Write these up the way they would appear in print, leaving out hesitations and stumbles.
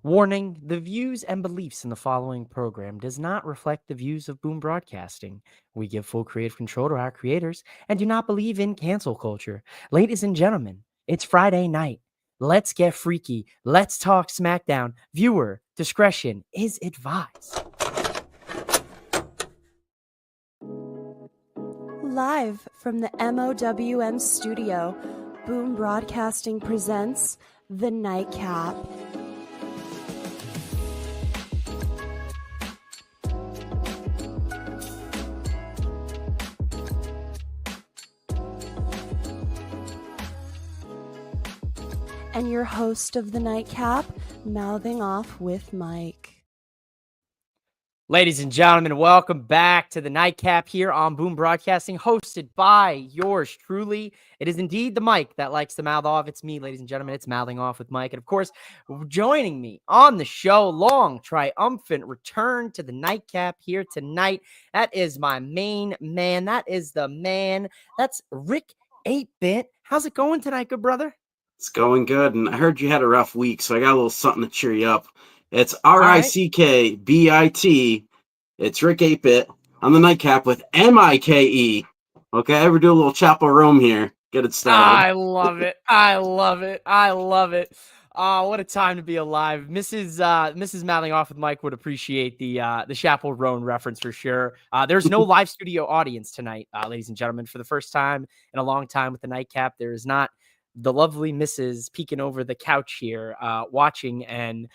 Warning, the views and beliefs in the following program does not reflect the views of Boom Broadcasting. We give full creative control to our creators and do not believe in cancel culture. Ladies and gentlemen, it's Friday night. Let's get freaky. Let's talk SmackDown. Viewer discretion is advised. Live from the MOWM studio, Boom Broadcasting presents The Nightcap. And your host of The Nightcap, mouthing off with Mike. Ladies and gentlemen, welcome back to the Nightcap here on Boom Broadcasting, hosted by yours truly. It is indeed the Mike that likes to mouth off. It's me, ladies and gentlemen. It's mouthing off with Mike. And of course, joining me on the show, long triumphant return to the Nightcap here tonight. That is my main man. That is the man. That's Rick 8-Bit. How's it going tonight, good brother? It's going good, and I heard you had a rough week, so I got a little something to cheer you up. It's RICKBIT. It's Rick 8-Bit on the Nightcap with MIKE. Okay, I ever do a little Chapel Rome here. Get it started. I love it. I love it. I love it. What a time to be alive. Mrs. Mouthing Off with Mike would appreciate the Chapel Roan reference for sure. There's no live studio audience tonight, ladies and gentlemen. For the first time in a long time with the Nightcap, there is not the lovely Mrs. peeking over the couch here, watching and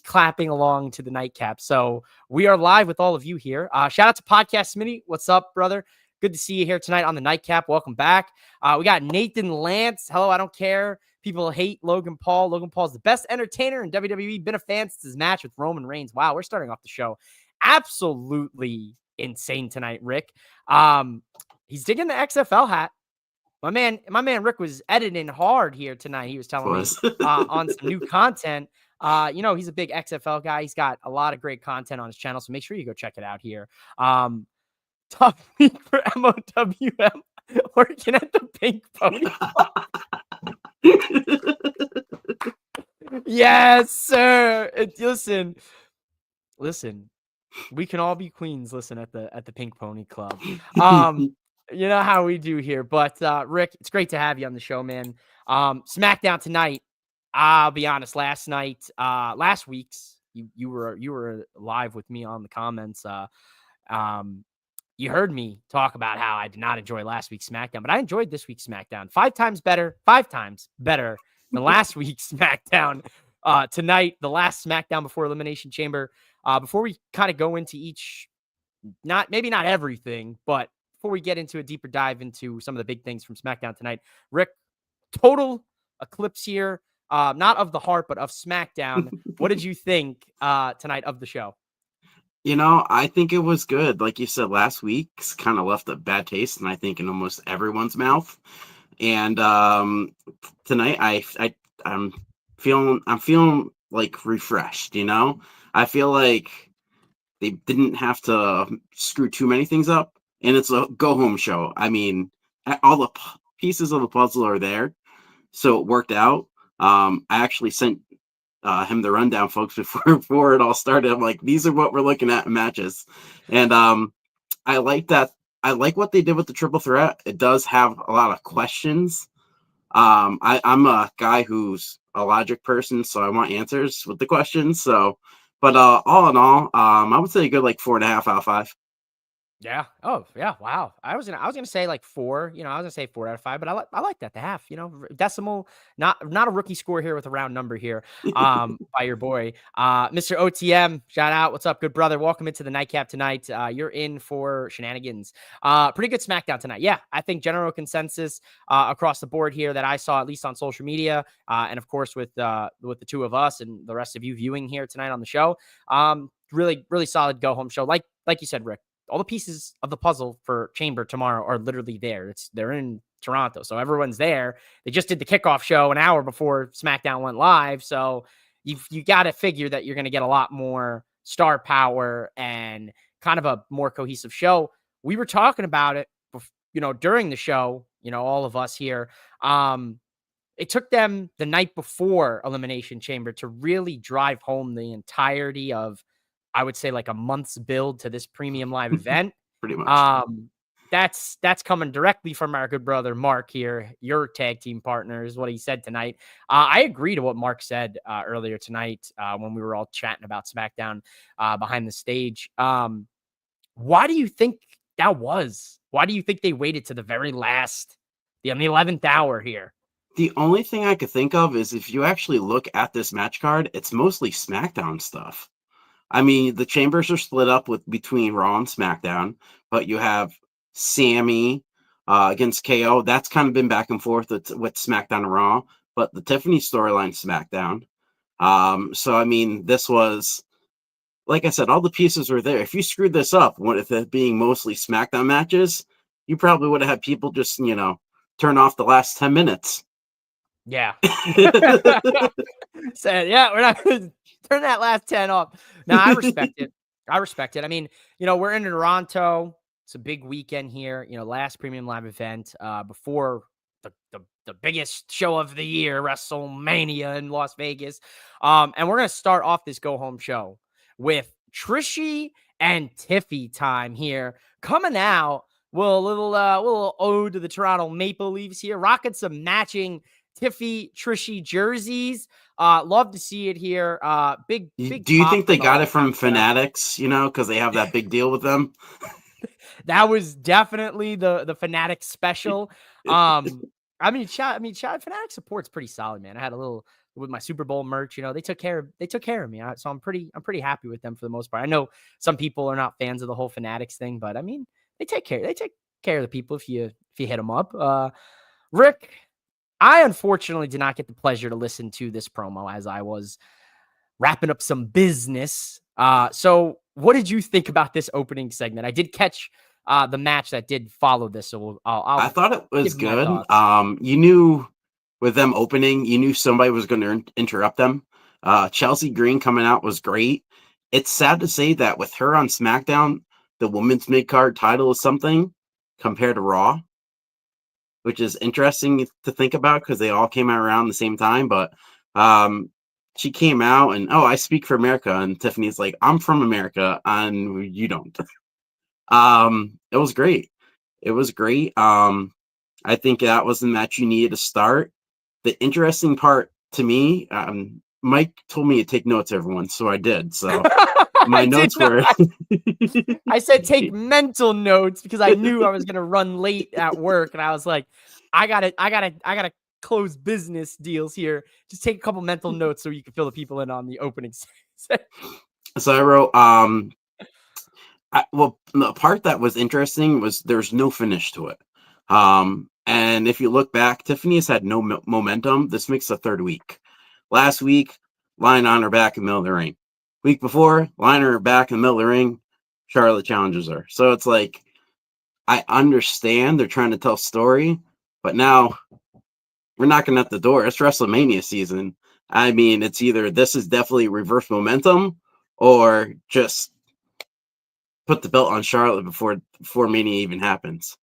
clapping along to the Nightcap. So we are live with all of you here. Shout out to Podcast Smitty. What's up, brother? Good to see you here tonight on the Nightcap. Welcome back. We got Nathan Lance. Hello, I don't care. People hate Logan Paul. Logan Paul's the best entertainer in WWE. Been a fan since his match with Roman Reigns. Wow, we're starting off the show absolutely insane tonight, Rick. He's digging the XFL hat. My man Rick was editing hard here tonight. He was telling me on some new content. He's a big XFL guy. He's got a lot of great content on his channel, so make sure you go check it out here. Tough week for MOWM, working at the Pink Pony. Yes, sir. Listen. We can all be queens. Listen at the Pink Pony Club. You know how we do here, but Rick, it's great to have you on the show, man. SmackDown tonight. I'll be honest. Last week's, you were live with me on the comments. You heard me talk about how I did not enjoy last week's SmackDown, but I enjoyed this week's SmackDown. 5 times better than last week's SmackDown. Tonight, the last SmackDown before Elimination Chamber. Before we kind of go into each, maybe not everything, but before we get into a deeper dive into some of the big things from SmackDown tonight, Rick, total eclipse here, not of the heart, but of SmackDown. What did you think tonight of the show? I think it was good. Like you said, last week's kind of left a bad taste, and I think in almost everyone's mouth. And tonight, I'm feeling like refreshed. I feel like they didn't have to screw too many things up. And it's a go-home show. I mean, all the pieces of the puzzle are there, so it worked out. I actually sent him the rundown, folks, before it all started. I'm like, these are what we're looking at in matches. And I like that. I like what they did with the triple threat. It does have a lot of questions. I'm a guy who's a logic person, so I want answers with the questions. So, but all in all, I would say a good 4.5 out of 5. Yeah. Oh, yeah. Wow. I was gonna say 4. I was gonna say 4 out of 5, but I like that, the half. Decimal. Not a rookie score here with a round number here. By your boy, Mr. OTM. Shout out. What's up, good brother? Welcome into the Nightcap tonight. You're in for shenanigans. Pretty good SmackDown tonight. Yeah, I think general consensus across the board here that I saw, at least on social media, and of course with the two of us and the rest of you viewing here tonight on the show. Really, really solid go home show. Like you said, Rick. All the pieces of the puzzle for Chamber tomorrow are literally there. They're in Toronto, so everyone's there. They just did the kickoff show an hour before SmackDown went live, so you got to figure that you're going to get a lot more star power and kind of a more cohesive show. We were talking about it, during the show. All of us here. it took them the night before Elimination Chamber to really drive home the entirety of, I would say, like a month's build to this premium live event. Pretty much. That's coming directly from our good brother Mark here, your tag team partner, is what he said tonight. I agree to what Mark said earlier tonight when we were all chatting about SmackDown behind the stage. Why do you think that was? Why do you think they waited to the very last, on the 11th hour here? The only thing I could think of is if you actually look at this match card, it's mostly SmackDown stuff. I mean, the chambers are split up between Raw and SmackDown, but you have Sammy against KO. That's kind of been back and forth with SmackDown and Raw, but the Tiffany storyline SmackDown. So I mean, this was, like I said, all the pieces were there. If you screwed this up, with it being mostly SmackDown matches, you probably would have had people just turn off the last 10 minutes. Yeah. Said, yeah, we're not going to turn that last 10 off. Now, I respect it. I respect it. I mean, we're in Toronto. It's a big weekend here. Last premium live event before the biggest show of the year, WrestleMania in Las Vegas. And we're going to start off this go-home show with Trishy and Tiffy time here. Coming out with a little ode to the Toronto Maple Leafs here, rocking some matching Tiffy Trishy jerseys. Love to see it here. Big. Do you think they got it from Fanatics? Because they have that big deal with them. That was definitely the Fanatics special. I mean, Fanatics support's pretty solid, man. I had a little with my Super Bowl merch. They took care of me. So I'm pretty happy with them for the most part. I know some people are not fans of the whole Fanatics thing, but I mean, they take care of the people if you hit them up. Rick, I unfortunately did not get the pleasure to listen to this promo as I was wrapping up some business. So what did you think about this opening segment? I did catch the match that did follow this, so I thought it was good. You knew with them opening, you knew somebody was going to interrupt them. Chelsea Green coming out was great. It's sad to say that with her on SmackDown, the women's mid-card title is something compared to Raw, which is interesting to think about because they all came out around the same time. But she came out and, I speak for America. And Tiffany's like, I'm from America and you don't. It was great. It was great. I think that was the match you needed to start. The interesting part to me, Mike told me to take notes, everyone. So I did. So my notes were. I said take mental notes because I knew I was going to run late at work. And I was like, I gotta close business deals here. Just take a couple mental notes so you can fill the people in on the opening. So I wrote, the part that was interesting was there's no finish to it. And if you look back, Tiffany's had no momentum. This makes the third week. Last week, lying on her back in the middle of the ring. Week before, lying on her back in the middle of the ring, Charlotte challenges her. So it's like, I understand they're trying to tell a story, but now we're knocking at the door. It's WrestleMania season. I mean, it's either this is definitely reverse momentum or just put the belt on Charlotte before Mania even happens.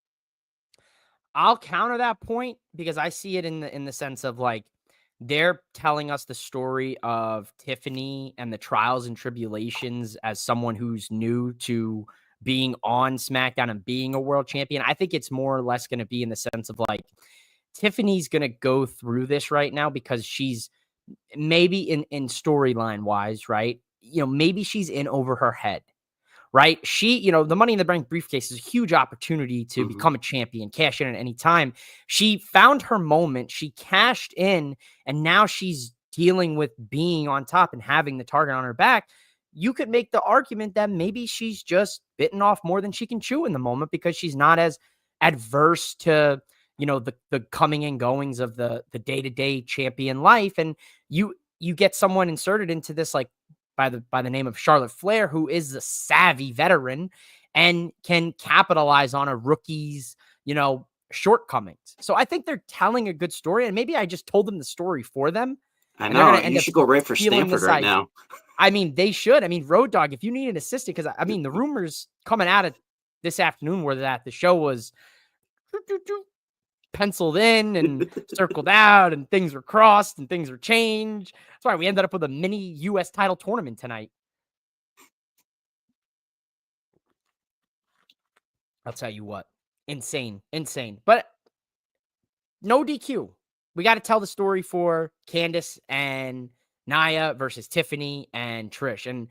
I'll counter that point because I see it in the sense of like they're telling us the story of Tiffany and the trials and tribulations as someone who's new to being on SmackDown and being a world champion. I think it's more or less going to be in the sense of like Tiffany's going to go through this right now because she's maybe in storyline wise, right? Maybe she's in over her head. Right. She, the Money in the Bank briefcase is a huge opportunity to become a champion, cash in at any time. She found her moment. She cashed in and now she's dealing with being on top and having the target on her back. You could make the argument that maybe she's just bitten off more than she can chew in the moment because she's not as adverse to, the coming and goings of the day-to-day champion life. And you get someone inserted into this, like, by the name of Charlotte Flair, who is a savvy veteran and can capitalize on a rookie's, shortcomings. So I think they're telling a good story, and maybe I just told them the story for them. I know. You should go right for Stanford right now. I mean, they should. I mean, Road Dogg, if you need an assistant, because I mean, the rumors coming out of this afternoon were that the show was penciled in and circled out, and things were crossed and things were changed. That's why we ended up with a mini U.S. title tournament tonight. I'll tell you what, insane. But no DQ. We got to tell the story for Candace and Nia versus Tiffany and Trish. And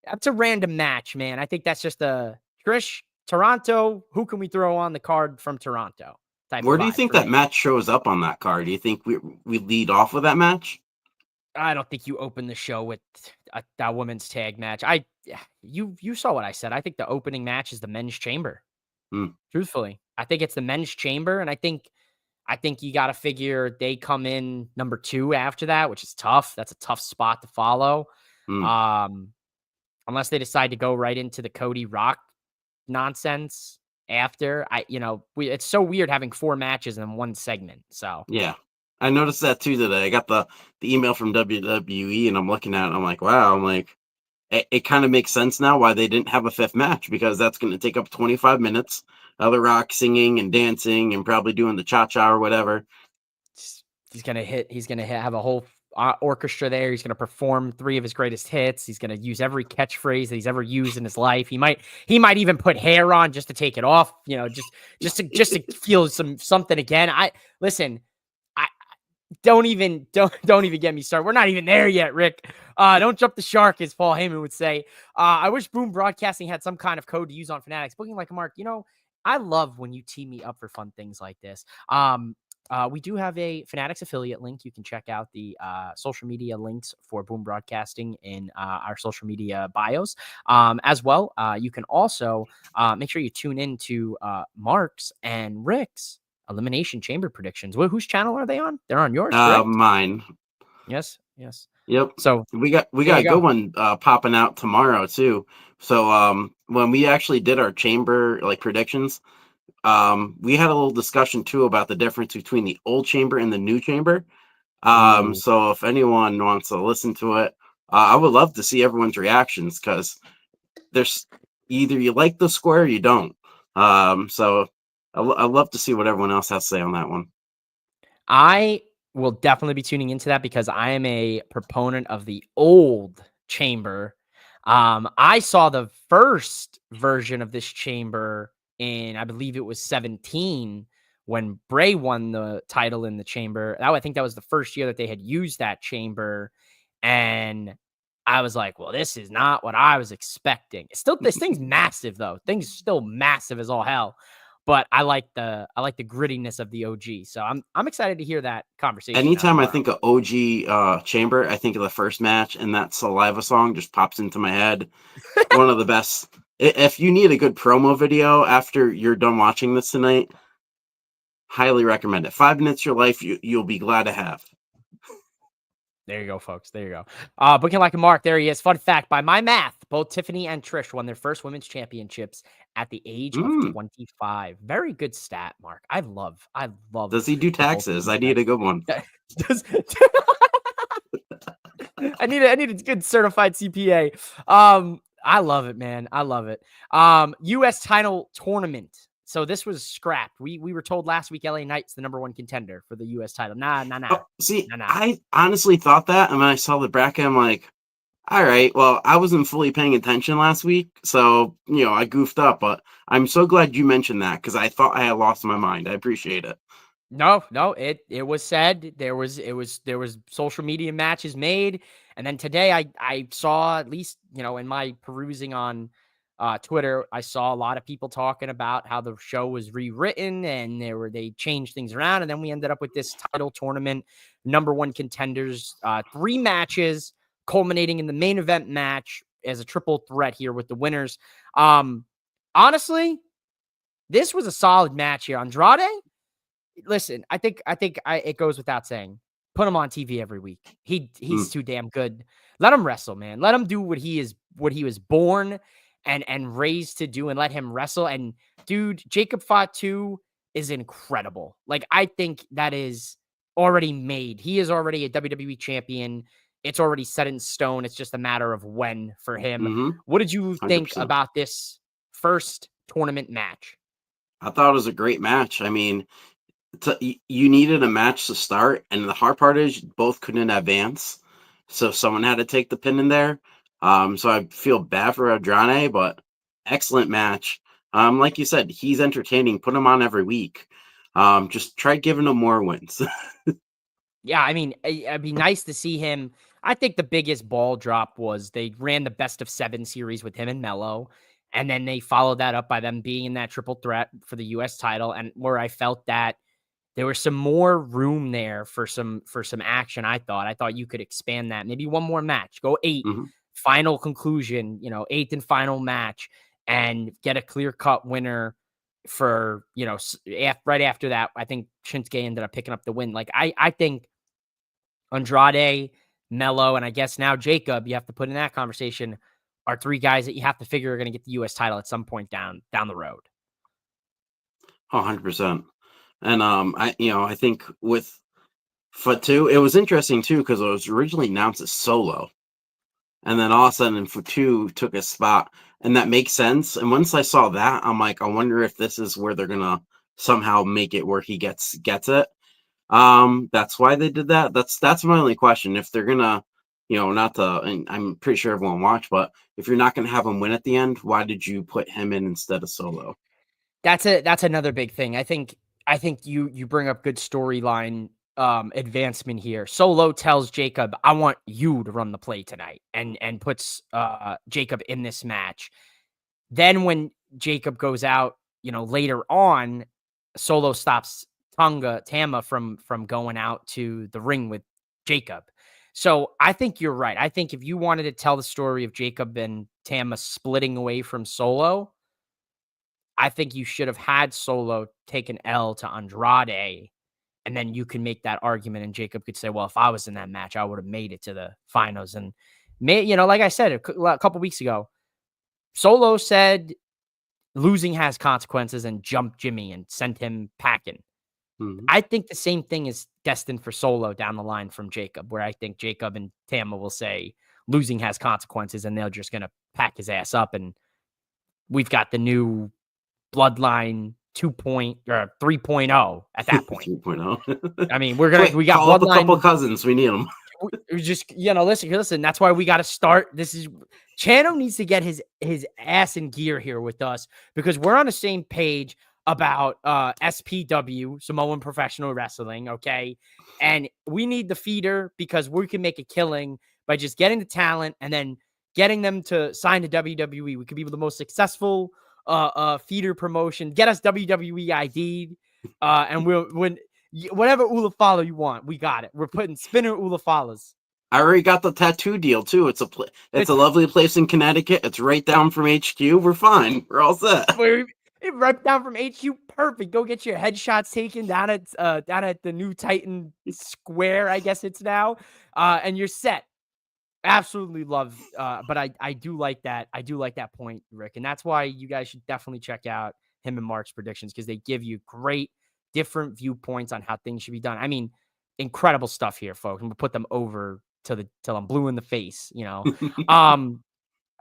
that's a random match, man. I think that's just a Trish, Toronto. Who can we throw on the card from Toronto? Where do you think that match shows up on that card? Do you think we lead off with that match? I don't think you open the show with a women's tag match. You saw what I said. I think the opening match is the men's chamber. Truthfully, I think it's the men's chamber, and I think you got to figure they come in number 2 after that, which is tough. That's a tough spot to follow. Unless they decide to go right into the Cody Rock nonsense after. It's so weird having 4 matches in one segment. So yeah, I noticed that too today. I got the email from WWE, and I'm looking at it. I'm like, wow. I'm like, it kind of makes sense now why they didn't have a 5th match, because that's going to take up 25 minutes. The Rock singing and dancing and probably doing the cha-cha or whatever. He's going to have a whole orchestra there. He's going to perform 3 of his greatest hits. He's going to use every catchphrase that he's ever used in his life. He might even put hair on just to take it off, just to feel something again. Don't even get me started. We're not even there yet, Rick. Don't jump the shark, as Paul Heyman would say. I wish Boom Broadcasting had some kind of code to use on Fanatics. Booking like a Mark, I love when you tee me up for fun things like this. We do have a Fanatics affiliate link. You can check out the social media links for Boom Broadcasting in our social media bios. As well, you can also make sure you tune in to Mark's and Rick's Elimination Chamber predictions. Whose channel are they on? They're on yours, correct? Mine. Yes. Yep. So we got a good one popping out tomorrow too. So when we actually did our chamber predictions, we had a little discussion too about the difference between the old chamber and the new chamber. So if anyone wants to listen to it, I would love to see everyone's reactions, because there's either you like the square or you don't. So I'd love to see what everyone else has to say on that one. I will definitely be tuning into that, because I am a proponent of the old chamber. I saw the first version of this chamber in, I believe it was 17, when Bray won the title in the chamber. I think that was the first year that they had used that chamber. And I was like, well, this is not what I was expecting. This thing's massive though. Thing's still massive as all hell. But I like the grittiness of the OG. So I'm excited to hear that conversation. Anytime I think of OG chamber, I think of the first match, and that Saliva song just pops into my head. One of the best. If you need a good promo video after you're done watching this tonight, highly recommend it. 5 minutes of your life you'll be glad to have. There you go, folks. There you go. Booking like a Mark. There he is. Fun fact: by my math, both Tiffany and Trish won their first women's championships at the age of 25. Very good stat, Mark. I love. Does he do taxes? I need a good one. I need a good certified CPA. I love it, man. I love it. U.S. title tournament. So this was scrapped. We were told last week LA Knight's the number 1 contender for the U.S. title. Nah. I honestly thought that, and when I saw the bracket, I'm like, all right, well, I wasn't fully paying attention last week, so I goofed up. But I'm so glad you mentioned that, because I thought I had lost my mind. I appreciate it. No, it was said. There was social media matches made, and then today I saw, at least in my perusing on Twitter, I saw a lot of people talking about how the show was rewritten and they changed things around. And then we ended up with this title tournament, number 1 contenders, 3 matches culminating in the main event match as a triple threat here with the winners. Honestly, this was a solid match here. Andrade, listen, I think it goes without saying, put him on TV every week. He's too damn good. Let him wrestle, man. Let him do what he was born and raised to do, and let him wrestle. And dude, Jacob Fatu is incredible. I think that is already made. He is already a WWE champion. It's already set in stone. It's just a matter of when for him. What did you think 100%. about this first tournament match? I thought it was a great match. I mean, you needed a match to start, and the hard part is both couldn't advance, so someone had to take the pin in there. So I feel bad for Andrade, but excellent match. Like you said, he's entertaining. Put him on every week. Just try giving him more wins. Yeah, I mean, it'd be nice to see him. I think the biggest ball drop was they ran the best of 7 series with him and Mello, and then they followed that up by them being in that triple threat for the US title, and where I felt that there was some more room there for some action. I thought you could expand that. Maybe one more match. Go 8. Mhm. Final conclusion, 8th and final match, and get a clear-cut winner for, right after that. I think Shinsuke ended up picking up the win. Like I think Andrade, Mello, and I guess now Jacob, you have to put in that conversation, are 3 guys that you have to figure are going to get the US title at some point down the road. 100%. And I think with Fatu, it was interesting too because it was originally announced as solo, and then all of a sudden Fatu took a spot, and that makes sense. And once I saw that, I'm like, I wonder if this is where they're gonna somehow make it where he gets it. That's why they did that. That's my only question. If they're gonna, not to, and I'm pretty sure everyone watched, but if you're not gonna have him win at the end, why did you put him in instead of Solo? That's another big thing. I think you bring up good storyline advancement here. Solo tells Jacob, "I want you to run the play tonight," and puts Jacob in this match. Then when Jacob goes out, later on, Solo stops Tama from going out to the ring with Jacob. So I think you're right. I think if you wanted to tell the story of Jacob and Tama splitting away from Solo, I think you should have had Solo take an L to Andrade, and then you can make that argument, and Jacob could say, "Well, if I was in that match, I would have made it to the finals." And like I said a couple weeks ago, Solo said losing has consequences and jumped Jimmy and sent him packing. Mhm. I think the same thing is destined for Solo down the line from Jacob, where I think Jacob and Tama will say losing has consequences, and they're just gonna pack his ass up, and we've got the new Bloodline 2 or 3.0 at that point. 3.0. I mean, Quick, we got call up a couple Bloodline. cousins. We need them. We just, listen. That's why we got to start. This is Chano needs to get his ass in gear here with us, because we're on the same page about SPW, Samoan Professional Wrestling. Okay, and we need the feeder because we can make a killing by just getting the talent and then getting them to sign to WWE. We could be the most successful feeder promotion. Get us WWE ID'd, and whatever Ulafala you want, we got it. We're putting spinner Ulafalas. I already got the tattoo deal too. It's a lovely place in Connecticut. It's right down from HQ. We're fine. We're all set. We're right down from HQ. Perfect. Go get your headshots taken down at the new Titan Square, I guess it's now, and you're set. Absolutely love, but I do like that. I do like that point, Rick, and that's why you guys should definitely check out him and Mark's predictions, because they give you great different viewpoints on how things should be done. I mean, incredible stuff here, folks. And we'll put them over till I'm blue in the face.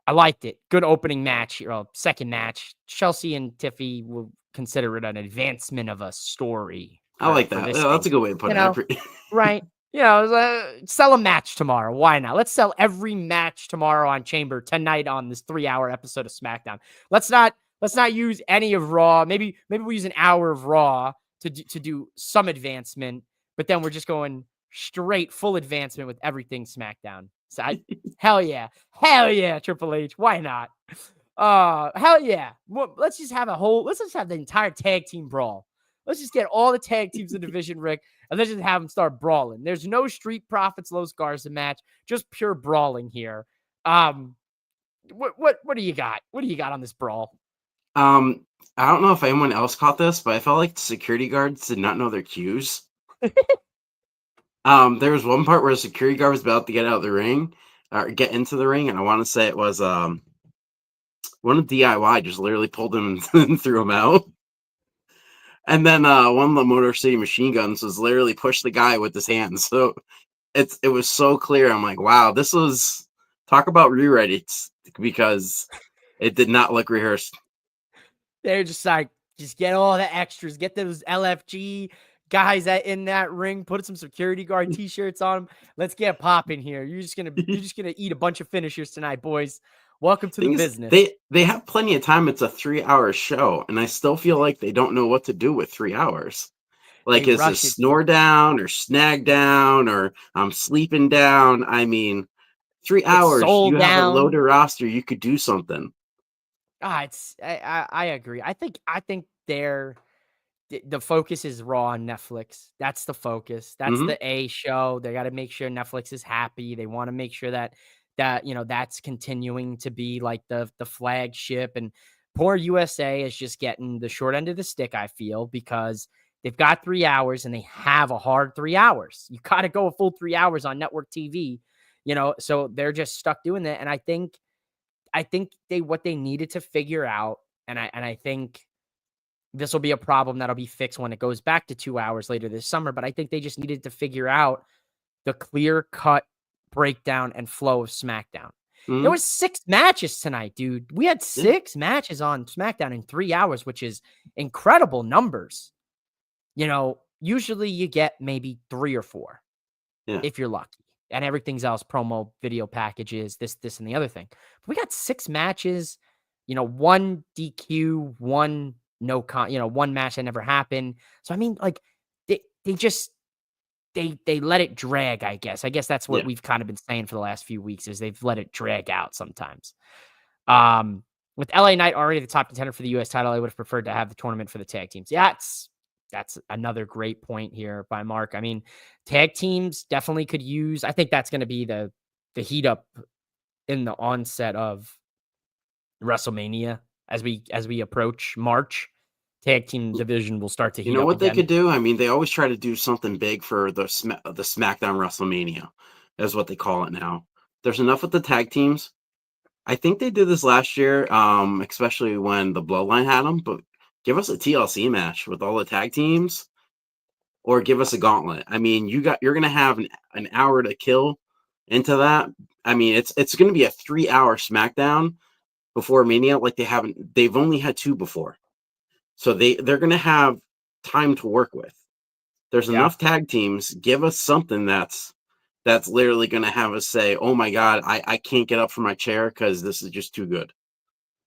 I liked it. Good opening match. Second match. Chelsea and Tiffy will consider it an advancement of a story. I like for that. this Yeah, that's a thing. good way to put it. Right? Sell a match tomorrow. Why not? Let's sell every match tomorrow on Chamber tonight on this 3-hour episode of SmackDown. Let's not use any of Raw. Maybe we use an hour of Raw to do some advancement, but then we're just going straight full advancement with everything SmackDown. So hell yeah, Triple H. Why not? Hell yeah. Well, let's just have the entire tag team brawl. Let's just get all the tag teams in the division, Rick, and let's just have them start brawling. There's no Street Profits, Los Garza match, just pure brawling here. What do you got? What do you got on this brawl? I don't know if anyone else caught this, but I felt like the security guards did not know their cues. There was one part where a security guard was about to get out of the ring, or get into the ring, and I want to say it was one of DIY just literally pulled him and threw him out. And then one of the Motor City Machine Guns was literally pushed the guy with his hands. So it was so clear. I'm like, wow, this was talk about rewrites, because it did not look rehearsed. They're just like, just get all the extras, get those LFG, guys in that ring, put some security guard t-shirts on them. Let's get popping here. You're just gonna eat a bunch of finishers tonight, boys. Welcome to the Thing is, business. they have plenty of time. It's a 3-hour show, and I still feel like they don't know what to do with 3 hours. They Like, is this rush it. snore down or snag down or I'm sleeping down? I mean, three It's hours, sold you have a down. loaded roster, you could do something. I agree. I think the focus is Raw on Netflix. That's the focus. That's Mhm. the A show. They got to make sure Netflix is happy. They want to make sure that that's continuing to be like the flagship. And poor USA is just getting the short end of the stick, I feel, because they've got 3 hours and they have a hard 3 hours. You got to go a full 3 hours on network TV, so they're just stuck doing that. And I think what they needed to figure out, and I think this will be a problem that'll be fixed when it goes back to 2 hours later this summer, but I think they just needed to figure out the clear cut breakdown and flow of SmackDown. There Mhm. was 6 matches tonight, dude. We had Yeah. 6 matches on SmackDown in 3 hours, which is incredible numbers. Usually you get maybe 3 or 4 Yeah. if you're lucky. And everything's else promo video packages, this and the other thing. But we got 6 matches, 1 DQ, 1 no con, 1 match that never happened. So I mean, like they just they let it drag, I guess. I guess that's what Yeah. we've kind of been saying for the last few weeks is they've let it drag out sometimes. Um, with LA Knight already the top contender for the US title, I would have preferred to have the tournament for the tag teams. Yeah, that's another great point here by Mark. I mean, tag teams definitely could use. I think that's going to be the heat up in the onset of WrestleMania as we approach March. Tag team division will start to You heat know up what they again. could do? I mean, they always try to do something big for the SmackDown WrestleMania, is what they call it now. There's enough with the tag teams. I think they did this last year, especially when the Bloodline had them. But give us a TLC match with all the tag teams, or give us a gauntlet. I mean, you're gonna have an hour to kill into that. I mean, it's gonna be a 3-hour SmackDown before Mania. Like they've only had 2 before, so they're gonna have time to work with. There's Yeah. enough tag teams. Give us something that's literally going to have us say, "Oh my god, I can't get up from my chair because this is just too good."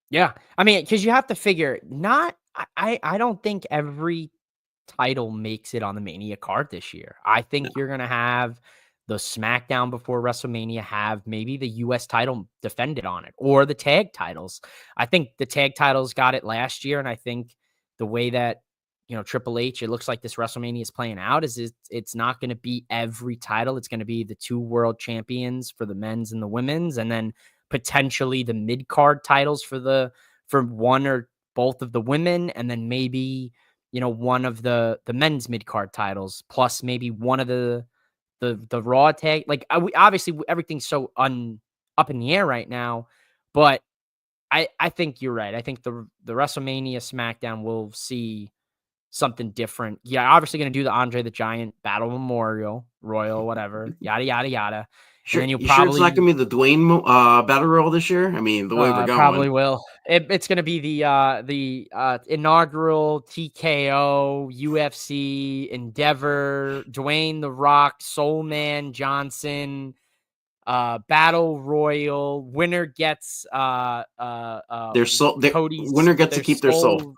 Yeah. I mean, because you have to figure not I don't think every title makes it on the Mania card this year. I No. think you're gonna have the SmackDown before WrestleMania have maybe the US title defended on it or the tag titles. I think the tag titles got it last year, and I think the way that Triple H, it looks like this WrestleMania is playing out is it's not going to be every title. It's going to be the 2 world champions for the men's and the women's, and then potentially the mid card titles for one or both of the women, and then maybe one of the men's mid card titles, plus maybe one of the Raw tag. Like obviously everything's so up in the air right now, but I think you're right. I think the WrestleMania SmackDown will see something different. Yeah, obviously going to do the Andre the Giant Battle Memorial, Royal, whatever, yada, yada, yada. And Sure, then you'll you sure it's not probably, going to be the Dwayne Battle Royal this year? I mean, the way we're probably going. will. It's going to be the inaugural TKO UFC Endeavor, Dwayne the Rock, Soul Man Johnson, Battle Royal. Winner gets Their soul, their Cody's winner gets to their keep their soul. soul.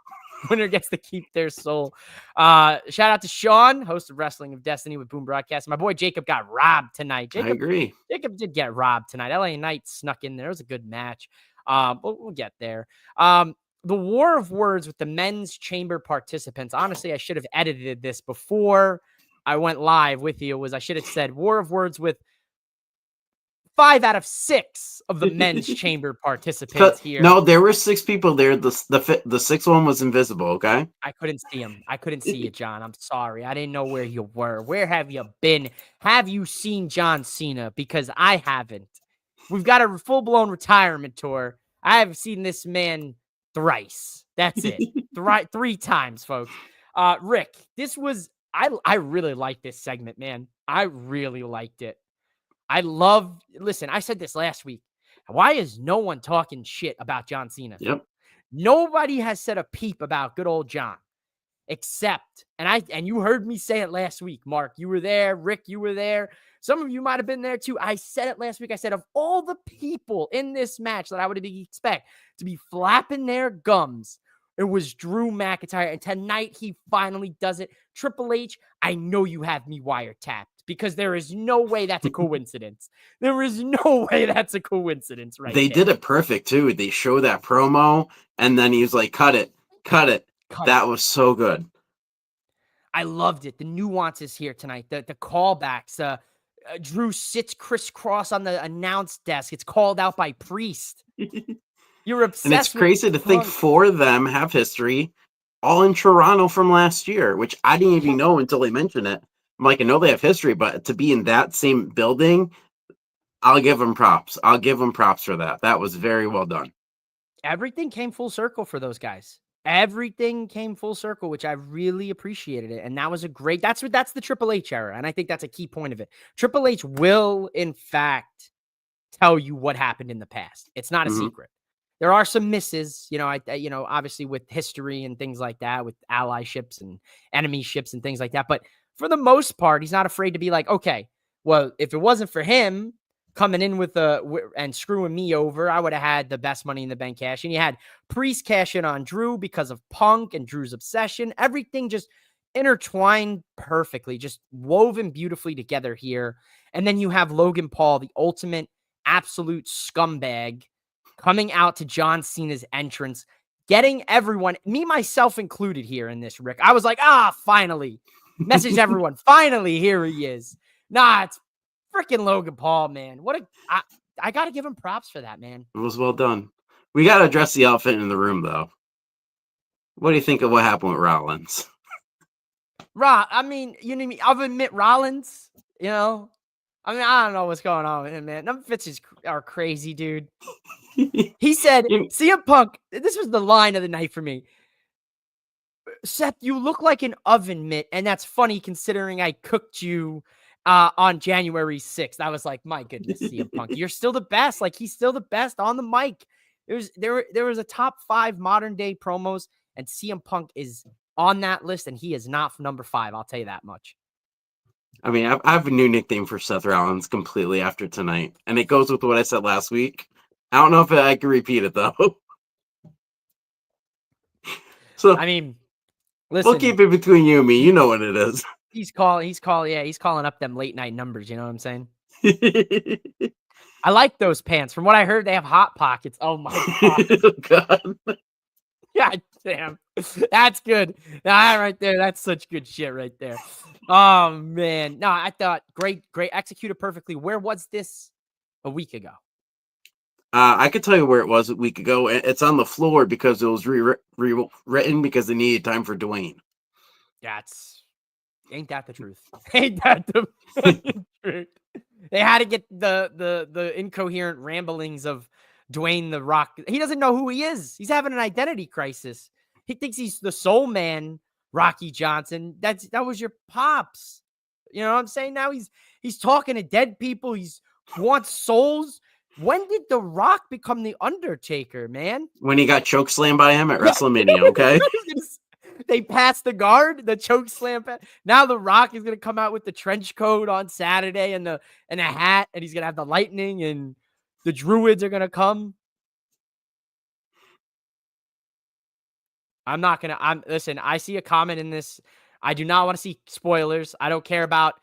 Winner gets to keep their soul. Shout out to Sean, host of Wrestling of Destiny with Boom Broadcast. My boy Jacob got robbed tonight. I agree. Jacob did get robbed tonight. LA Knight snuck in there. It was a good match. We'll get there. The war of words with the men's chamber participants. Honestly, I should have edited this before I went live with you. I should have said war of words with 5 out of 6 of the men's chamber participants here. No, there were 6 people there. The sixth one was invisible. Okay. I couldn't see him. I couldn't see you, John. I'm sorry. I didn't know where you were. Where have you been? Have you seen John Cena? Because I haven't. We've got a full-blown retirement tour. I have seen this man thrice. That's it. Three times, folks. Rick, I really like this segment, man. I really liked it. Listen, I said this last week. Why is no one talking shit about John Cena? Yep. Nobody has said a peep about good old John. except, and you heard me say it last week, Mark, you were there, Rick, you were there. Some of you might have been there too. I said it last week. I said, of all the people in this match that I would expect to be flapping their gums, it was Drew McIntyre. And tonight he finally does it. Triple H, I know you have me wiretapped because there is no way that's a coincidence. There is no way that's a coincidence right They there. did it perfect too. They show that promo and then he was like, cut it. That was so good. I loved it. The nuances here tonight, the callbacks. Drew sits crisscross on the announce desk. It's called out by Priest. You're obsessed. And it's crazy to think 4 of them have history, all in Toronto from last year, which I didn't even know until they mentioned it. I'm like, I know they have history, but to be in that same building, I'll give them props. I'll give them props for that. That was very well done. Everything came full circle for those guys. Everything came full circle, which I really appreciated it. And that was that's the Triple H era. And I think that's a key point of it. Triple H will, in fact, tell you what happened in the past. It's not a secret. There are some misses, obviously with history and things like that, with ally ships and enemy ships and things like that. But for the most part, he's not afraid to be like, okay, well, if it wasn't for him coming in and screwing me over, I would have had the best Money in the Bank cash. And you had Priest cash in on Drew because of Punk and Drew's obsession. Everything just intertwined perfectly, just woven beautifully together here. And then you have Logan Paul, the ultimate absolute scumbag, coming out to John Cena's entrance, getting everyone, me, myself included here in this, Rick. I was like, finally. Message everyone. Finally, here he is. Nah, it's freaking Logan Paul, man. I got to give him props for that, man. It was well done. We got to address the elephant in the room, though. What do you think of what happened with Rollins? I mean, you know what I mean? I'll admit Rollins, I mean, I don't know what's going on with him, man. Them fits are crazy, dude. He said, CM Punk, this was the line of the night for me. Seth, you look like an oven mitt, and that's funny considering I cooked you on January 6th. I was like, my goodness, CM Punk, you're still the best. Like, he's still the best on the mic. There was a top 5 modern day promos, and CM Punk is on that list, and he is not number 5. I'll tell you that much. I mean, I have a new nickname for Seth Rollins completely after tonight, and it goes with what I said last week. I don't know if I can repeat it, though. So, I mean, listen. We'll keep it between you and me. You know what it is. He's calling up them late night numbers. You know what I'm saying? I like those pants. From what I heard, they have hot pockets. Oh, my God. Oh, God. God damn. That's good. That right there. That's such good shit right there. Oh, man. No, I thought great. Executed perfectly. Where was this a week ago? I could tell you where it was a week ago. It's on the floor because it was rewritten because they needed time for Dwayne. Ain't that the truth? Ain't that the truth? They had to get the incoherent ramblings of Dwayne The Rock. He doesn't know who he is. He's having an identity crisis. He thinks he's the soul man, Rocky Johnson. That was your pops. You know what I'm saying? Now he's talking to dead people. He wants souls. When did The Rock become the Undertaker, man? When he got chokeslammed by him at WrestleMania, okay? They passed the guard, the choke slam. Now The Rock is going to come out with the trench coat on Saturday and a hat, and he's going to have the lightning, and the Druids are going to come. Listen, I see a comment in this. I do not want to see spoilers. I don't care about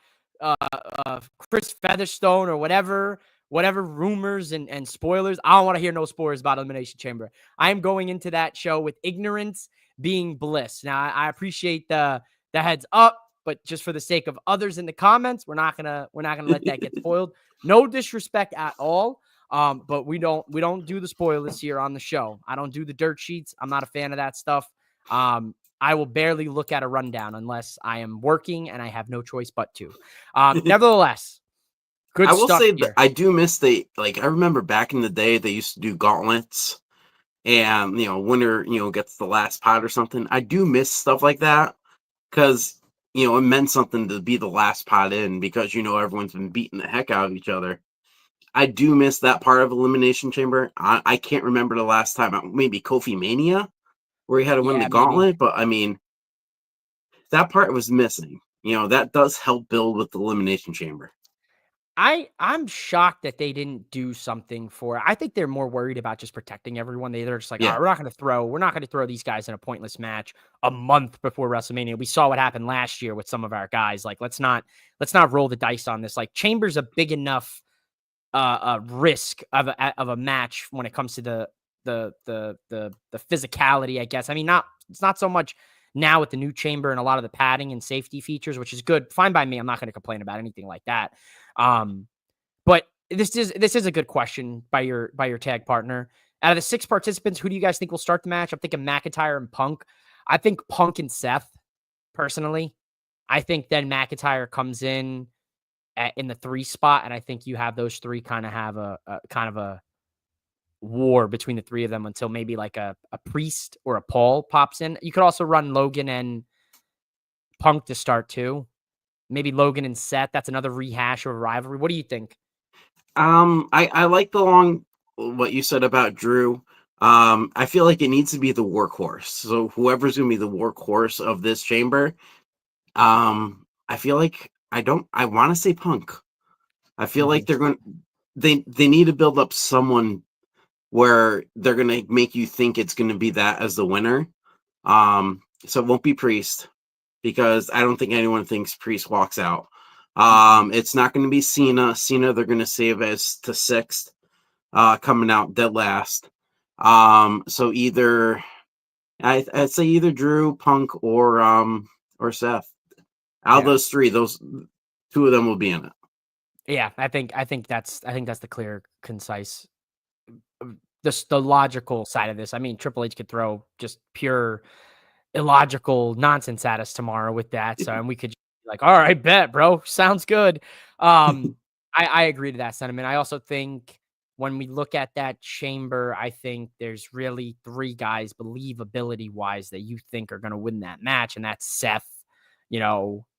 Chris Featherstone or whatever rumors and spoilers. I don't want to hear no spoilers about Elimination Chamber. I am going into that show with ignorance being bliss. Now, I appreciate the heads up, but just for the sake of others in the comments, we're not gonna let that get spoiled. No disrespect at all. But we don't do the spoilers here on the show. I don't do the dirt sheets. I'm not a fan of that stuff. I will barely look at a rundown unless I am working and I have no choice but to. Nevertheless, good stuff. I will say that I do miss I remember back in the day they used to do gauntlets, and winner gets the last pot or something. I do miss stuff like that because it meant something to be the last pot in because everyone's been beating the heck out of each other. I do miss that part of Elimination Chamber. I can't remember the last time. Maybe Kofi Mania, where he had to win the gauntlet. Maybe. But I mean, that part was missing. That does help build with the Elimination Chamber. I'm shocked that they didn't do something for it. I think they're more worried about just protecting everyone. They're just like, all Yeah. right, we're not gonna throw these guys in a pointless match a month before WrestleMania. We saw what happened last year with some of our guys. Like, let's not roll the dice on this. Like, Chamber's a big enough risk of a match when it comes to the physicality, I guess. I mean, it's not so much now with the new chamber and a lot of the padding and safety features, which is good, fine by me. I'm not going to complain about anything like that. But this is a good question by your tag partner. Out of the 6 participants, who do you guys think will start the match? I'm thinking McIntyre and Punk. I think Punk and Seth, personally. I think then McIntyre comes in in the 3 spot, and I think you have those 3 kind of have a kind of a war between the 3 of them until maybe like a Priest or a Paul pops in. You could also run Logan and Punk to start too. Maybe Logan and Seth. That's another rehash of a rivalry. What do you think? I like what you said about Drew. I feel like it needs to be the workhorse. So whoever's gonna be the workhorse of this chamber, I feel like I want to say Punk. I feel like they need to build up someone where they're gonna make you think it's gonna be that as the winner. So it won't be Priest, because I don't think anyone thinks Priest walks out. It's not going to be Cena. Cena, they're going to save as to 6th, coming out dead last. So I'd say either Drew, Punk, or Seth. Out of those 3, those 2 of them will be in it. Yeah, I think that's the clear, concise, the logical side of this. I mean, Triple H could throw just pure illogical nonsense at us tomorrow with that. So, and we could be like, all right, bet, bro. Sounds good. I agree to that sentiment. I also think when we look at that chamber, I think there's really 3 guys, believability wise, that you think are going to win that match. And that's Seth,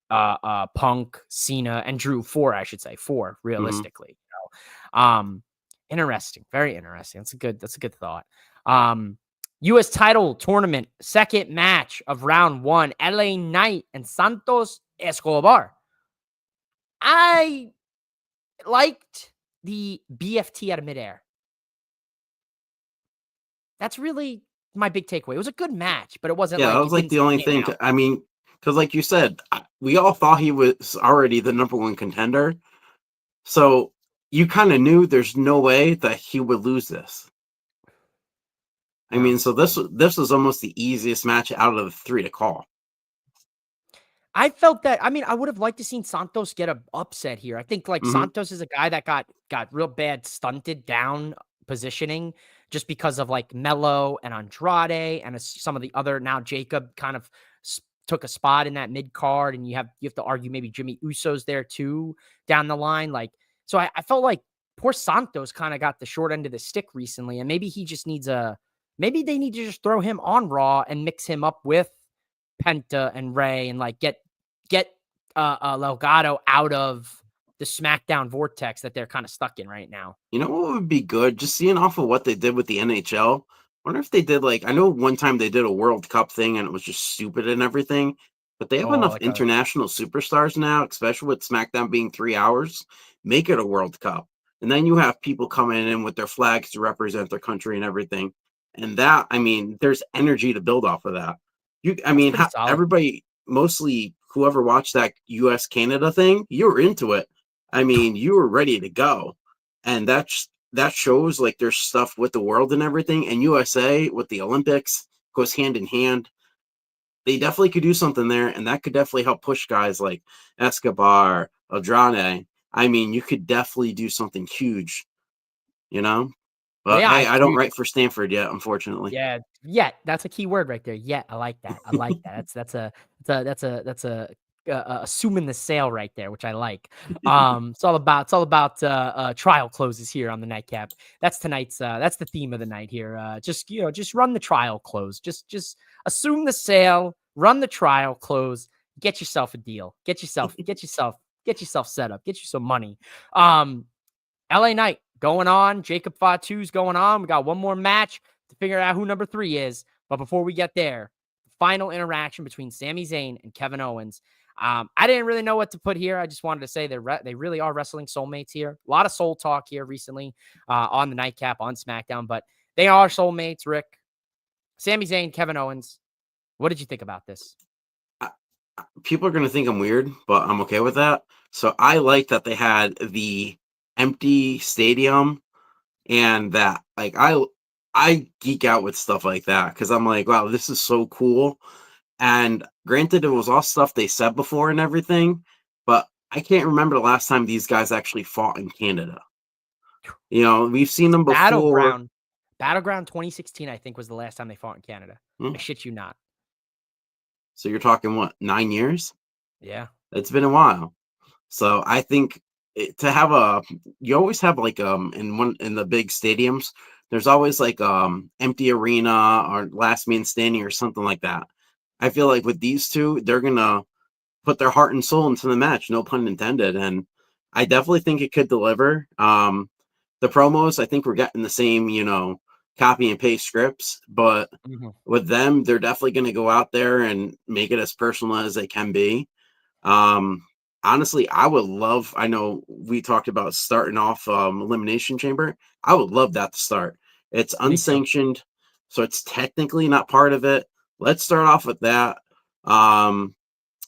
Punk, Cena, and Drew. 4, I should say 4 realistically. Interesting. Very interesting. That's a good thought. U.S. title tournament, second match of round 1, LA Knight and Santos Escobar. I liked the BFT out of midair. That's really my big takeaway. It was a good match, but it wasn't that was like the only thing. I mean, because like you said, we all thought he was already the number 1 contender. So you kind of knew there's no way that he would lose this. I mean, so this was almost the easiest match out of the 3 to call. I felt that. I mean, I would have liked to seen Santos get an upset here. I think Santos is a guy that got real bad stunted down positioning just because of like Mello and Andrade and some of the other. Now Jacob kind of took a spot in that mid card, and you have to argue maybe Jimmy Uso's there too down the line. Like, so I felt like poor Santos kind of got the short end of the stick recently, and maybe he just needs maybe they need to just throw him on Raw and mix him up with Penta and Ray and like get Delgado out of the SmackDown vortex that they're kind of stuck in right now. You know what would be good? Just seeing off of what they did with the NHL. Wonder if they did I know one time they did a World Cup thing and it was just stupid and everything, but they have enough international superstars now, especially with SmackDown being 3 hours. Make it a World Cup. And then you have people coming in with their flags to represent their country and everything. And that, I mean, there's energy to build off of that. Everybody, mostly whoever watched that US Canada thing, you were into it. I mean, you were ready to go. And that shows like there's stuff with the world and everything. And USA with the Olympics goes hand in hand. They definitely could do something there, and that could definitely help push guys like Escobar, Andrade. I mean, you could definitely do something huge, But yeah, hey, I don't write for Stanford yet, unfortunately. Yeah, that's a key word right there. Yeah, I like that. That's a assuming the sale right there, which I like. It's all about trial closes here on the Nightcap. That's tonight's that's the theme of the night here. Just run the trial close. Just assume the sale, run the trial close, get yourself a deal. Get yourself set up, get you some money. LA Knight going on, Jacob Fatu's going on. We got one more match to figure out who number 3 is. But before we get there, final interaction between Sami Zayn and Kevin Owens. I didn't really know what to put here. I just wanted to say they really are wrestling soulmates here. A lot of soul talk here recently on the Nightcap on SmackDown, but they are soulmates. Rick, Sami Zayn, Kevin Owens. What did you think about this? People are going to think I'm weird, but I'm okay with that. So I like that they had the empty stadium, and that like I geek out with stuff like that because I'm like, wow, this is so cool. And granted, it was all stuff they said before and everything, but I can't remember the last time these guys actually fought in Canada. We've seen them before. Battleground 2016, I think, was the last time they fought in Canada. Hmm. I shit you not. So you're talking what, 9 years? Yeah. It's been a while. So I think to have you always have like in the big stadiums, there's always like empty arena or last man standing or something like that. I feel like with these two, they're gonna put their heart and soul into the match, no pun intended. And I definitely think it could deliver. The promos, I think we're getting the same, copy and paste scripts, but with them, they're definitely going to go out there and make it as personal as they can be. Honestly, I know we talked about starting off Elimination Chamber. I would love that to start. It's unsanctioned, so it's technically not part of it. Let's start off with that. And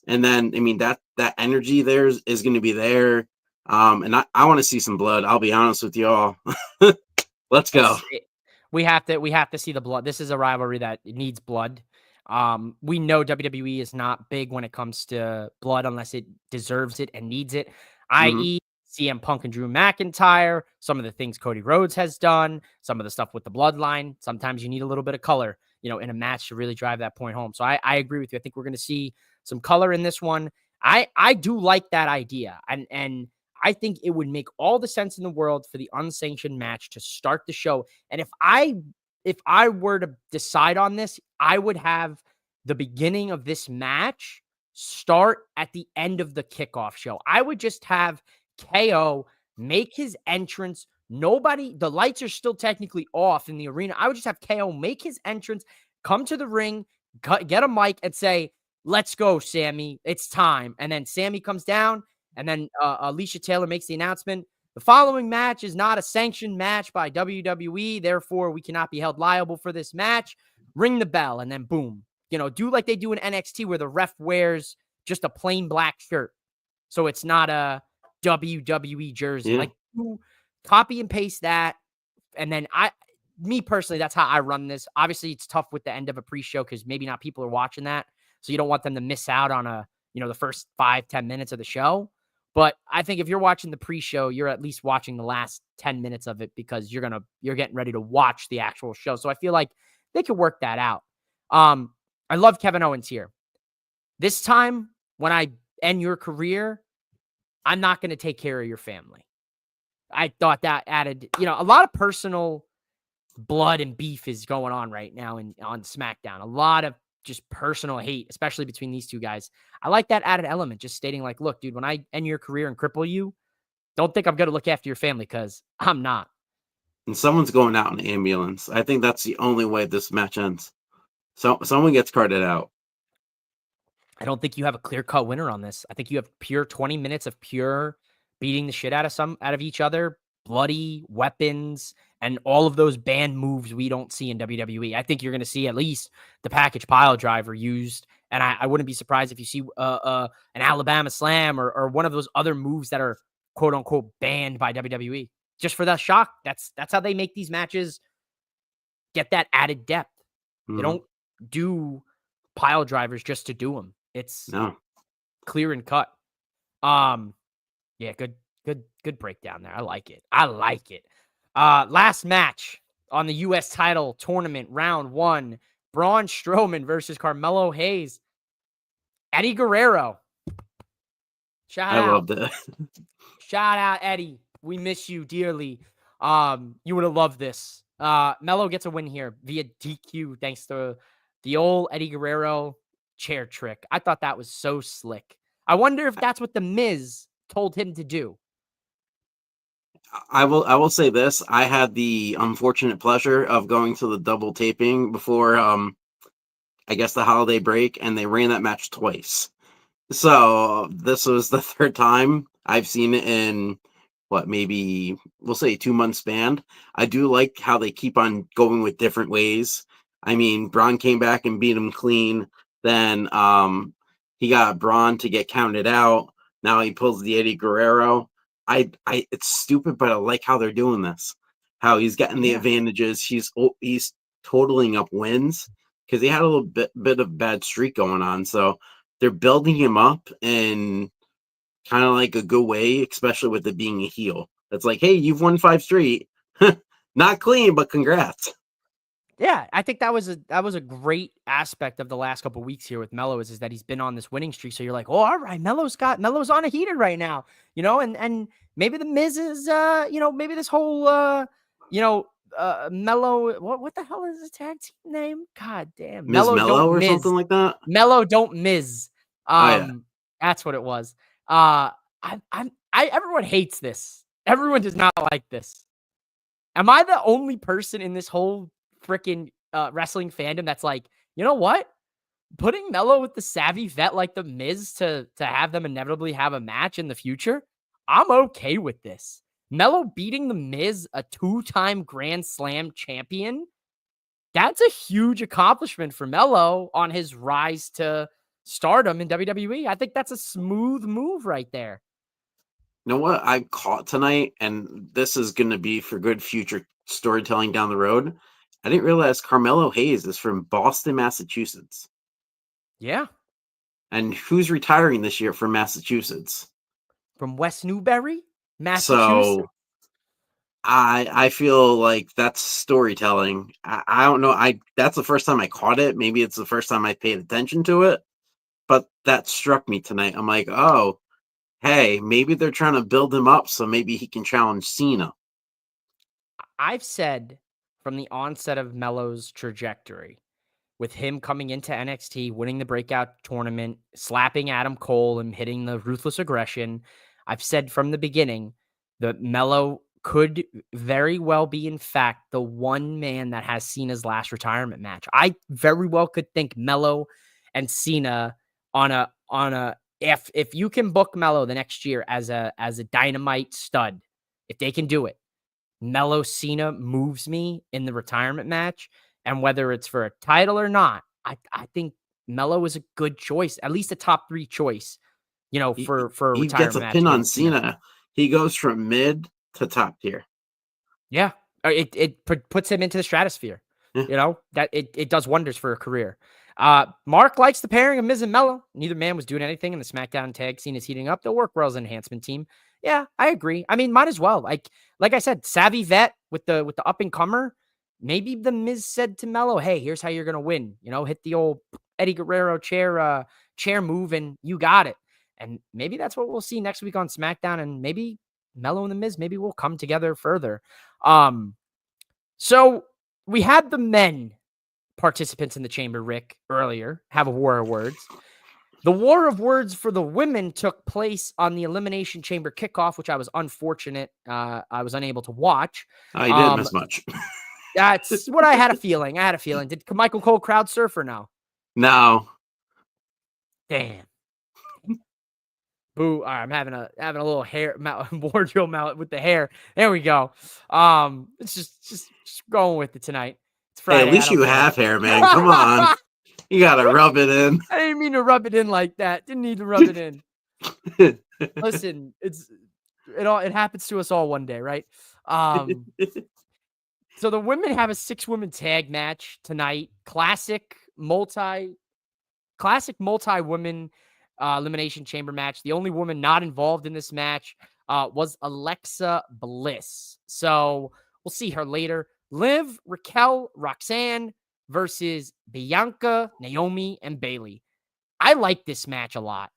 then, I mean, that energy there is going to be there. And I want to see some blood. I'll be honest with y'all. Let's go. We have to see the blood. This is a rivalry that needs blood. We know WWE is not big when it comes to blood unless it deserves it and needs it, i.e. CM Punk and Drew McIntyre, some of the things Cody Rhodes has done, some of the stuff with the bloodline. Sometimes you need a little bit of color, in a match to really drive that point home. So I agree with you. I think we're going to see some color in this one. I do like that idea. And I think it would make all the sense in the world for the unsanctioned match to start the show. And if I were to decide on this, I would have the beginning of this match start at the end of the kickoff show. I would just have KO make his entrance. The lights are still technically off in the arena. I would just have KO make his entrance, come to the ring, get a mic and say, "Let's go, Sammy. It's time." And then Sammy comes down, and then Alicia Taylor makes the announcement. The following match is not a sanctioned match by WWE. Therefore, we cannot be held liable for this match. Ring the bell, and then boom. Do like they do in NXT where the ref wears just a plain black shirt. So it's not a WWE jersey. Yeah. Like, copy and paste that. And then me personally, that's how I run this. Obviously, it's tough with the end of a pre-show because maybe not people are watching that. So you don't want them to miss out on the first 5-10 minutes of the show. But I think if you're watching the pre-show, you're at least watching the last 10 minutes of it because you're getting ready to watch the actual show. So I feel like they could work that out. I love Kevin Owens here. This time, when I end your career, I'm not going to take care of your family. I thought that added, a lot of personal blood and beef is going on right now on SmackDown. A lot of just personal hate, especially between these two guys. I like that added element, just stating like, look, dude, when I end your career and cripple you, don't think I'm going to look after your family because I'm not. And someone's going out in an ambulance. I think that's the only way this match ends. So someone gets carted out. I don't think you have a clear-cut winner on this. I think you have pure 20 minutes of pure beating the shit out of each other, bloody weapons, and all of those banned moves we don't see in WWE. I think you're going to see at least the package pile driver used, and I wouldn't be surprised if you see an Alabama Slam or one of those other moves that are quote-unquote banned by WWE. Just for that shock. That's how they make these matches get that added depth. They don't do pile drivers just to do them. It's clear and cut. Yeah, good breakdown there. I like it. Last match on the U.S. title tournament, round 1, Braun Strowman versus Carmelo Hayes. Eddie Guerrero. I loved it. Shout out, Eddie. We miss you dearly. You would have loved this. Melo gets a win here via DQ thanks to the old Eddie Guerrero chair trick. I thought that was so slick. I wonder if that's what The Miz told him to do. I will say this. I had the unfortunate pleasure of going to the double taping before I guess, the holiday break, and they ran that match twice. So this was the third time I've seen it in what, maybe we'll say 2 months span. I do like how they keep on going with different ways. I mean, Braun came back and beat him clean. Then he got Braun to get counted out. Now he pulls the Eddie Guerrero. It's stupid, but I like how they're doing this. How he's getting the Yeah. advantages. He's totaling up wins because he had a little bit of bad streak going on. So they're building him up in kind of like a good way, especially with it being a heel. It's like, hey, you've won 5 straight. Not clean, but congrats. Yeah, I think that was a great aspect of the last couple of weeks here with Melo is that he's been on this winning streak. So you're like, oh, all right, Melo's on a heater right now, and maybe the Miz is, maybe this whole, Melo, what the hell is his tag team name? God damn, Ms. Melo don't Mello or Miz, something like that. Melo don't Miz. Oh yeah. That's what it was. Everyone hates this. Everyone does not like this. Am I the only person in this whole freaking wrestling fandom that's like, you know what? Putting Melo with the savvy vet like the Miz to have them inevitably have a match in the future, I'm okay with this. Melo beating the Miz, a 2-time Grand Slam champion, that's a huge accomplishment for Melo on his rise to stardom in WWE. I think that's a smooth move right there. You know what I caught tonight, and this is going to be for good future storytelling down the road. I didn't realize Carmelo Hayes is from Boston, Massachusetts. Yeah. And who's retiring this year from Massachusetts? From West Newbury, Massachusetts. So I feel like that's storytelling. I don't know. That's the first time I caught it. Maybe it's the first time I paid attention to it. But that struck me tonight. I'm like, oh, hey, maybe they're trying to build him up so maybe he can challenge Cena. I've said from the onset of Melo's trajectory, with him coming into NXT, winning the breakout tournament, slapping Adam Cole and hitting the ruthless aggression, I've said from the beginning that Melo could very well be, in fact, the one man that has Cena's last retirement match. I very well could think Melo and Cena on a if you can book Melo the next year as a dynamite stud, if they can do it, Melo Cena moves me in the retirement match. And whether it's for a title or not, I think Melo is a good choice, at least a top 3 choice, for a He gets retirement a match pin on against Cena. Cena. He goes from mid to top tier. Yeah, it puts him into the stratosphere. Yeah. That it does wonders for a career. Mark likes the pairing of Miz and Melo. Neither man was doing anything, and the SmackDown tag scene is heating up. They'll work well as an enhancement team. Yeah, I agree. I mean, might as well. Like I said, savvy vet with the up and comer. Maybe the Miz said to Melo, "Hey, here's how you're gonna win. Hit the old Eddie Guerrero chair move, and you got it." And maybe that's what we'll see next week on SmackDown. And maybe Melo and the Miz maybe will come together further. So we had the men participants in the chamber, Rick, earlier have a war of words. The war of words for the women took place on the Elimination Chamber kickoff, which I was unfortunate. I was unable to watch. Oh, you didn't miss much. That's what I had a feeling. Did Michael Cole crowd surf or no? No. Damn. Boo! I'm having a little hair wardrobe mallet with the hair. There we go. It's just going with it tonight. It's Friday. Hey, at least you have hair, man. Come on. You gotta rub it in. I didn't mean to rub it in like that. Didn't need to rub it in. Listen, it happens to us all one day, right? So the women have a 6-woman tag match tonight. Classic multi-women elimination chamber match. The only woman not involved in this match was Alexa Bliss. So we'll see her later. Liv, Raquel, Roxanne versus Bianca, Naomi, and Bayley. I like this match a lot.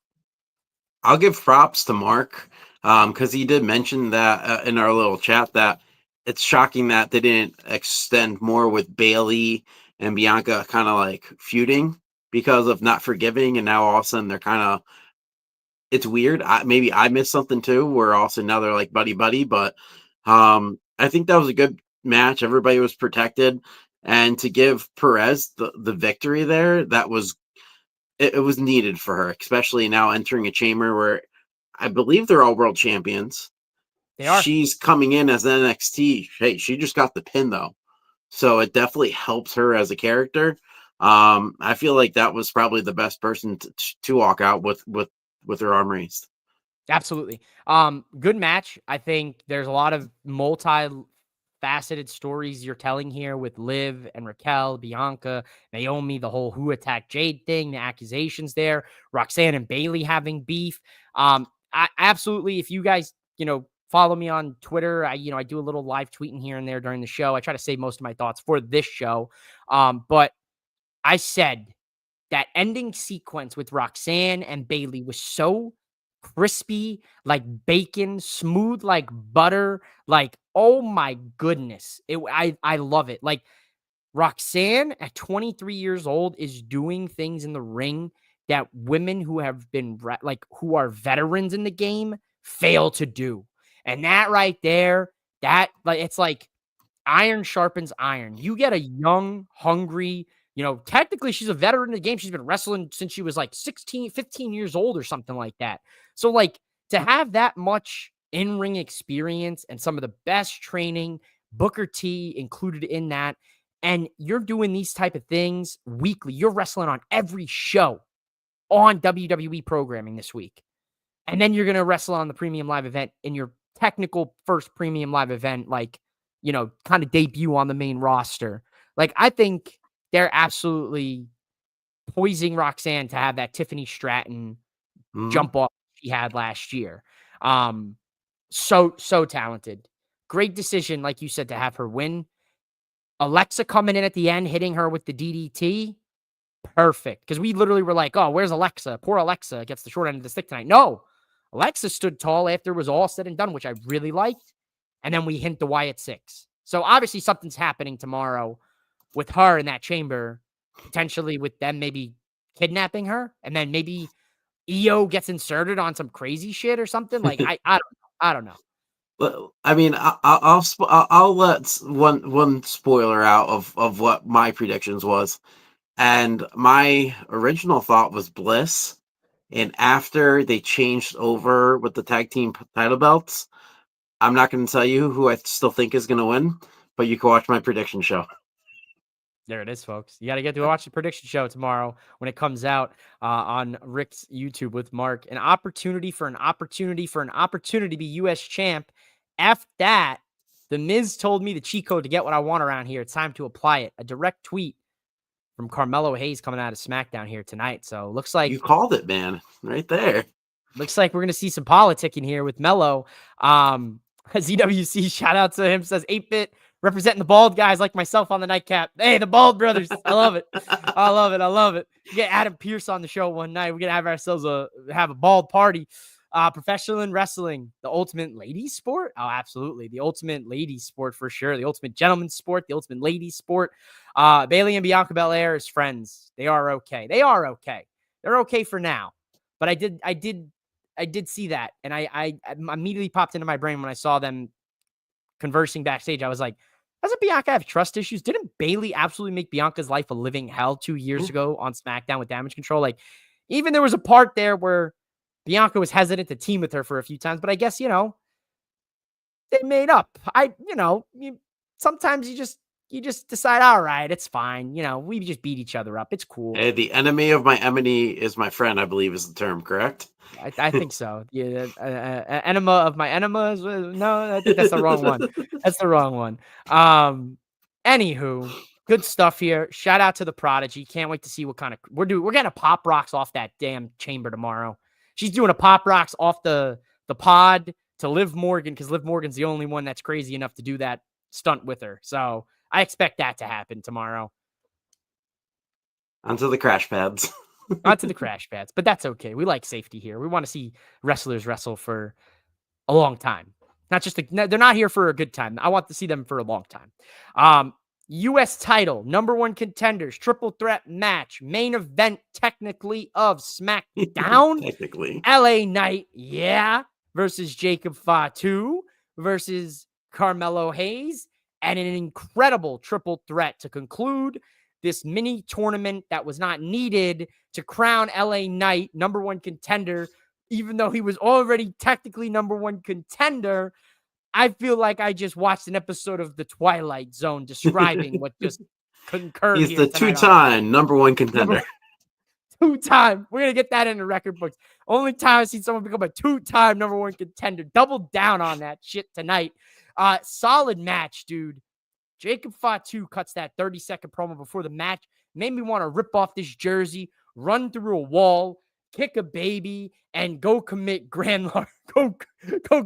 I'll give props to Mark because he did mention that in our little chat that it's shocking that they didn't extend more with Bayley and Bianca kind of like feuding because of Not Forgiving, and now all of a sudden they're kind of, it's weird. Maybe I missed something too, where also now they're like buddy, but I think that was a good match. Everybody was protected. And to give Perez the victory there, that was it was needed for her, especially now entering a chamber where I believe they're all world champions. They are. She's coming in as NXT. Hey, she just got the pin though, so it definitely helps her as a character. I feel like that was probably the best person to walk out with her arm raised. Absolutely. Good match. I think there's a lot of multi-faceted stories you're telling here with Liv and Raquel, Bianca, Naomi, the whole who attacked Jade thing, the accusations there, Roxanne and Bailey having beef. I absolutely, if you guys, follow me on Twitter, I do a little live tweeting here and there during the show. I try to save most of my thoughts for this show. But I said that ending sequence with Roxanne and Bailey was so crispy like bacon, smooth like butter. Like, oh my goodness. I love it. Like, Roxanne at 23 years old is doing things in the ring that women who have been who are veterans in the game fail to do. And that right there, it's like iron sharpens iron. You get a young, hungry, technically she's a veteran in the game. She's been wrestling since she was like 16, 15 years old or something like that. So like to have that much in-ring experience and some of the best training, Booker T included in that, and you're doing these type of things weekly. You're wrestling on every show on WWE programming this week. And then you're going to wrestle on the premium live event in your technical first premium live event, kind of debut on the main roster. Like, I think they're absolutely poising Roxanne to have that Tiffany Stratton jump off she had last year. So talented. Great decision, like you said, to have her win. Alexa coming in at the end, hitting her with the DDT. Perfect. Because we literally were like, oh, where's Alexa? Poor Alexa gets the short end of the stick tonight. No. Alexa stood tall after it was all said and done, which I really liked. And then we hint the Wyatt 6. So obviously something's happening tomorrow with her in that chamber, potentially with them maybe kidnapping her. And then maybe EO gets inserted on some crazy shit or something. Like, I don't know. Well, I mean, I'll let one spoiler out of what my predictions was, and my original thought was Bliss, and after they changed over with the tag team title belts, I'm not going to tell you who I still think is going to win, but you can watch my prediction show. There it is, folks. You got to get to watch the prediction show tomorrow when it comes out on Rick's YouTube with Mark. An opportunity for an opportunity to be U.S. champ. F that. The Miz told me the cheat code to get what I want around here. It's time to apply it. A direct tweet from Carmelo Hayes coming out of SmackDown here tonight. So looks like you called it, man, right there. Looks like we're going to see some politicking here with Mello. ZWC, shout out to him, says 8-bit representing the bald guys like myself on the Nightcap. Hey, the Bald Brothers. I love it. I love it. We get Adam Pearce on the show one night. We're going to have ourselves have a bald party. Professional in wrestling, the ultimate ladies sport. Oh, absolutely. The ultimate ladies sport for sure. The ultimate gentleman's sport, the ultimate ladies sport. Bailey and Bianca Belair as friends. They are okay. They're okay for now. But I did see that. And I immediately popped into my brain when I saw them conversing backstage. I was like, doesn't Bianca have trust issues? Didn't Bailey absolutely make Bianca's life a living hell 2 years ago on SmackDown with Damage Control? Like, even there was a part there where Bianca was hesitant to team with her for a few times, but I guess, they made up. Sometimes you just decide, all right, it's fine. We just beat each other up. It's cool. Hey, the enemy of my enemy is my friend, I believe is the term, correct? I think so. Yeah, enema of my enema. No, I think that's the wrong one. That's the wrong one. Anywho, good stuff here. Shout out to the Prodigy. Can't wait to see what kind of we're doing. We're getting a pop rocks off that damn chamber tomorrow. She's doing a pop rocks off the pod to Liv Morgan because Liv Morgan's the only one that's crazy enough to do that stunt with her. So I expect that to happen tomorrow. Onto the crash pads. Onto the crash pads, but that's okay. We like safety here. We want to see wrestlers wrestle for a long time. Not just they're not here for a good time. I want to see them for a long time. U.S. title, number one contenders, triple threat match, main event technically of SmackDown. Technically. LA Knight, versus Jacob Fatu versus Carmelo Hayes and an incredible triple threat to conclude this mini tournament that was not needed to crown LA Knight number one contender, even though he was already technically number one contender. I feel like I just watched an episode of The Twilight Zone describing what just concurred He's here the tonight. two-time number one contender. Two-time. We're going to get that in the record books. Only time I've seen someone become a two-time number one contender. Double down on that shit tonight. Solid match, dude. Jacob Fatu cuts that 30-second promo before the match. Made me want to rip off this jersey, run through a wall, kick a baby, and go commit go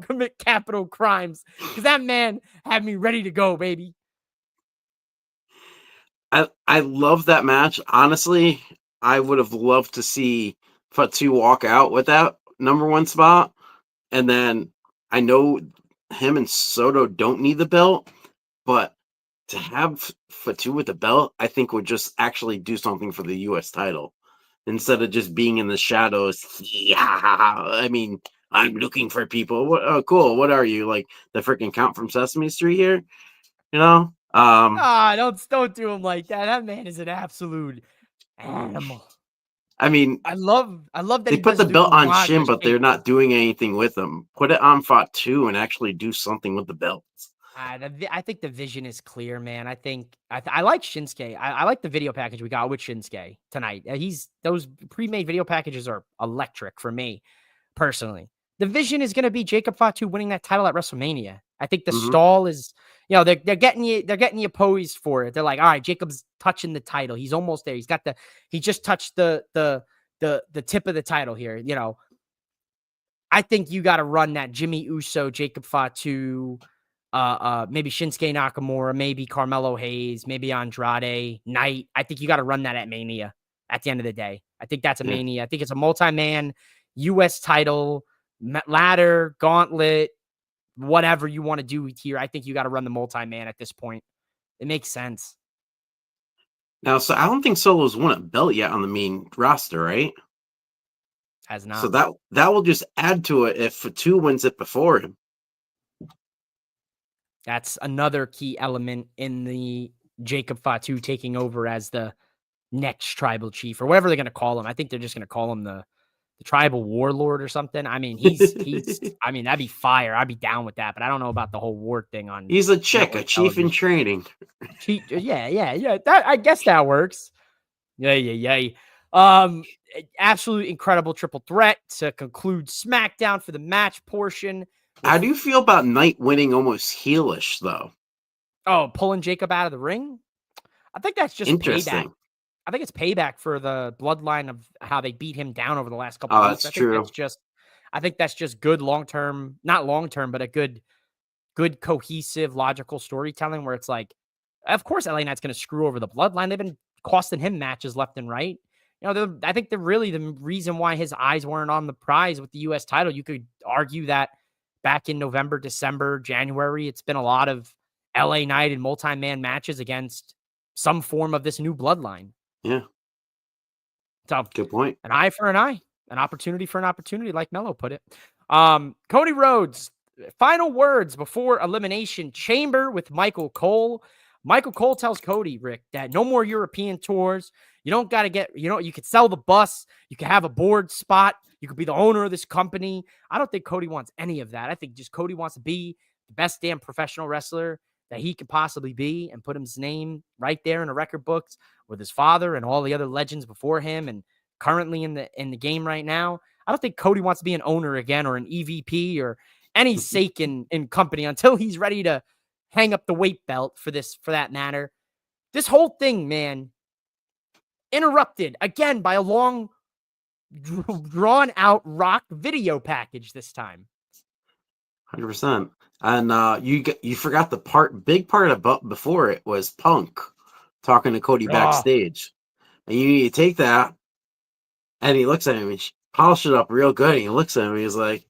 commit capital crimes. Because that man had me ready to go, baby. I love that match. Honestly, I would have loved to see Fatu walk out with that number one spot. And then I know him and Soto don't need the belt, but to have Fatu with the belt, I think would just actually do something for the U.S. title instead of just being in the shadows. Yeah, I mean, I'm looking for people. What? Oh, cool. What are you, like the freaking Count from Sesame Street here? You know? Don't do him like that. That man is an absolute animal. I mean, I love that they he put does the belt on Shin, Umaga but they're shape. not doing anything with them. Put it on Fatu and actually do something with the belts. I think the vision is clear, man. I think I like Shinsuke. I like the video package we got with Shinsuke tonight. Those pre-made video packages are electric for me personally. The vision is going to be Jacob Fatu winning that title at WrestleMania. I think the stall is, they're getting you poised for it. They're like, all right, Jacob's touching the title. He's almost there. He just touched the tip of the title here. I think you got to run that Jimmy Uso, Jacob Fatu, maybe Shinsuke Nakamura, maybe Carmelo Hayes, maybe Andrade, Knight. I think you got to run that at Mania at the end of the day. I think that's a Mania. I think it's a multi-man U.S. title, ladder, gauntlet, whatever you want to do here. I think you got to run the multi-man at this point. It makes sense. Now, so I don't think Solo's won a belt yet on the main roster, right? Has not. So that will just add to it if Fatu wins it before him. That's another key element in the Jacob Fatu taking over as the next tribal chief or whatever they're going to call him. I think they're just going to call him the tribal warlord or something. I mean, I mean, that'd be fire. I'd be down with that, but I don't know about the whole ward thing on. He's a chick, a chief in training. Yeah. That, I guess that works. Yeah. Absolutely incredible triple threat to conclude SmackDown for the match portion. How do you feel about Knight winning almost heelish, though? Oh, pulling Jacob out of the ring? I think that's just interesting. Payback. I think it's payback for the bloodline of how they beat him down over the last couple of weeks. That's true. I think that's just good long-term, not long-term, but a good cohesive, logical storytelling where it's like, of course, LA Knight's going to screw over the bloodline. They've been costing him matches left and right. I think they're really the reason why his eyes weren't on the prize with the U.S. title. You could argue that back in November, December, January, it's been a lot of LA Knight and multi-man matches against some form of this new bloodline. Yeah. So good point. An eye for an eye, an opportunity for an opportunity, like Mello put it. Cody Rhodes, final words before Elimination Chamber with Michael Cole. Michael Cole tells Cody, Rick, that no more European tours. You don't got to you could sell the bus. You could have a board spot. You could be the owner of this company. I don't think Cody wants any of that. I think just Cody wants to be the best damn professional wrestler that he could possibly be and put his name right there in the record books with his father and all the other legends before him and currently in the game right now. I don't think Cody wants to be an owner again or an EVP or any stake in company until he's ready to hang up the weight belt for that matter. This whole thing, man, interrupted again by a long, drawn out Rock video package this time. 100%. And you forgot the big part about before it was Punk talking to Cody backstage. And you need to take that. And he looks at him, he polished it up real good. And he looks at him, he's like,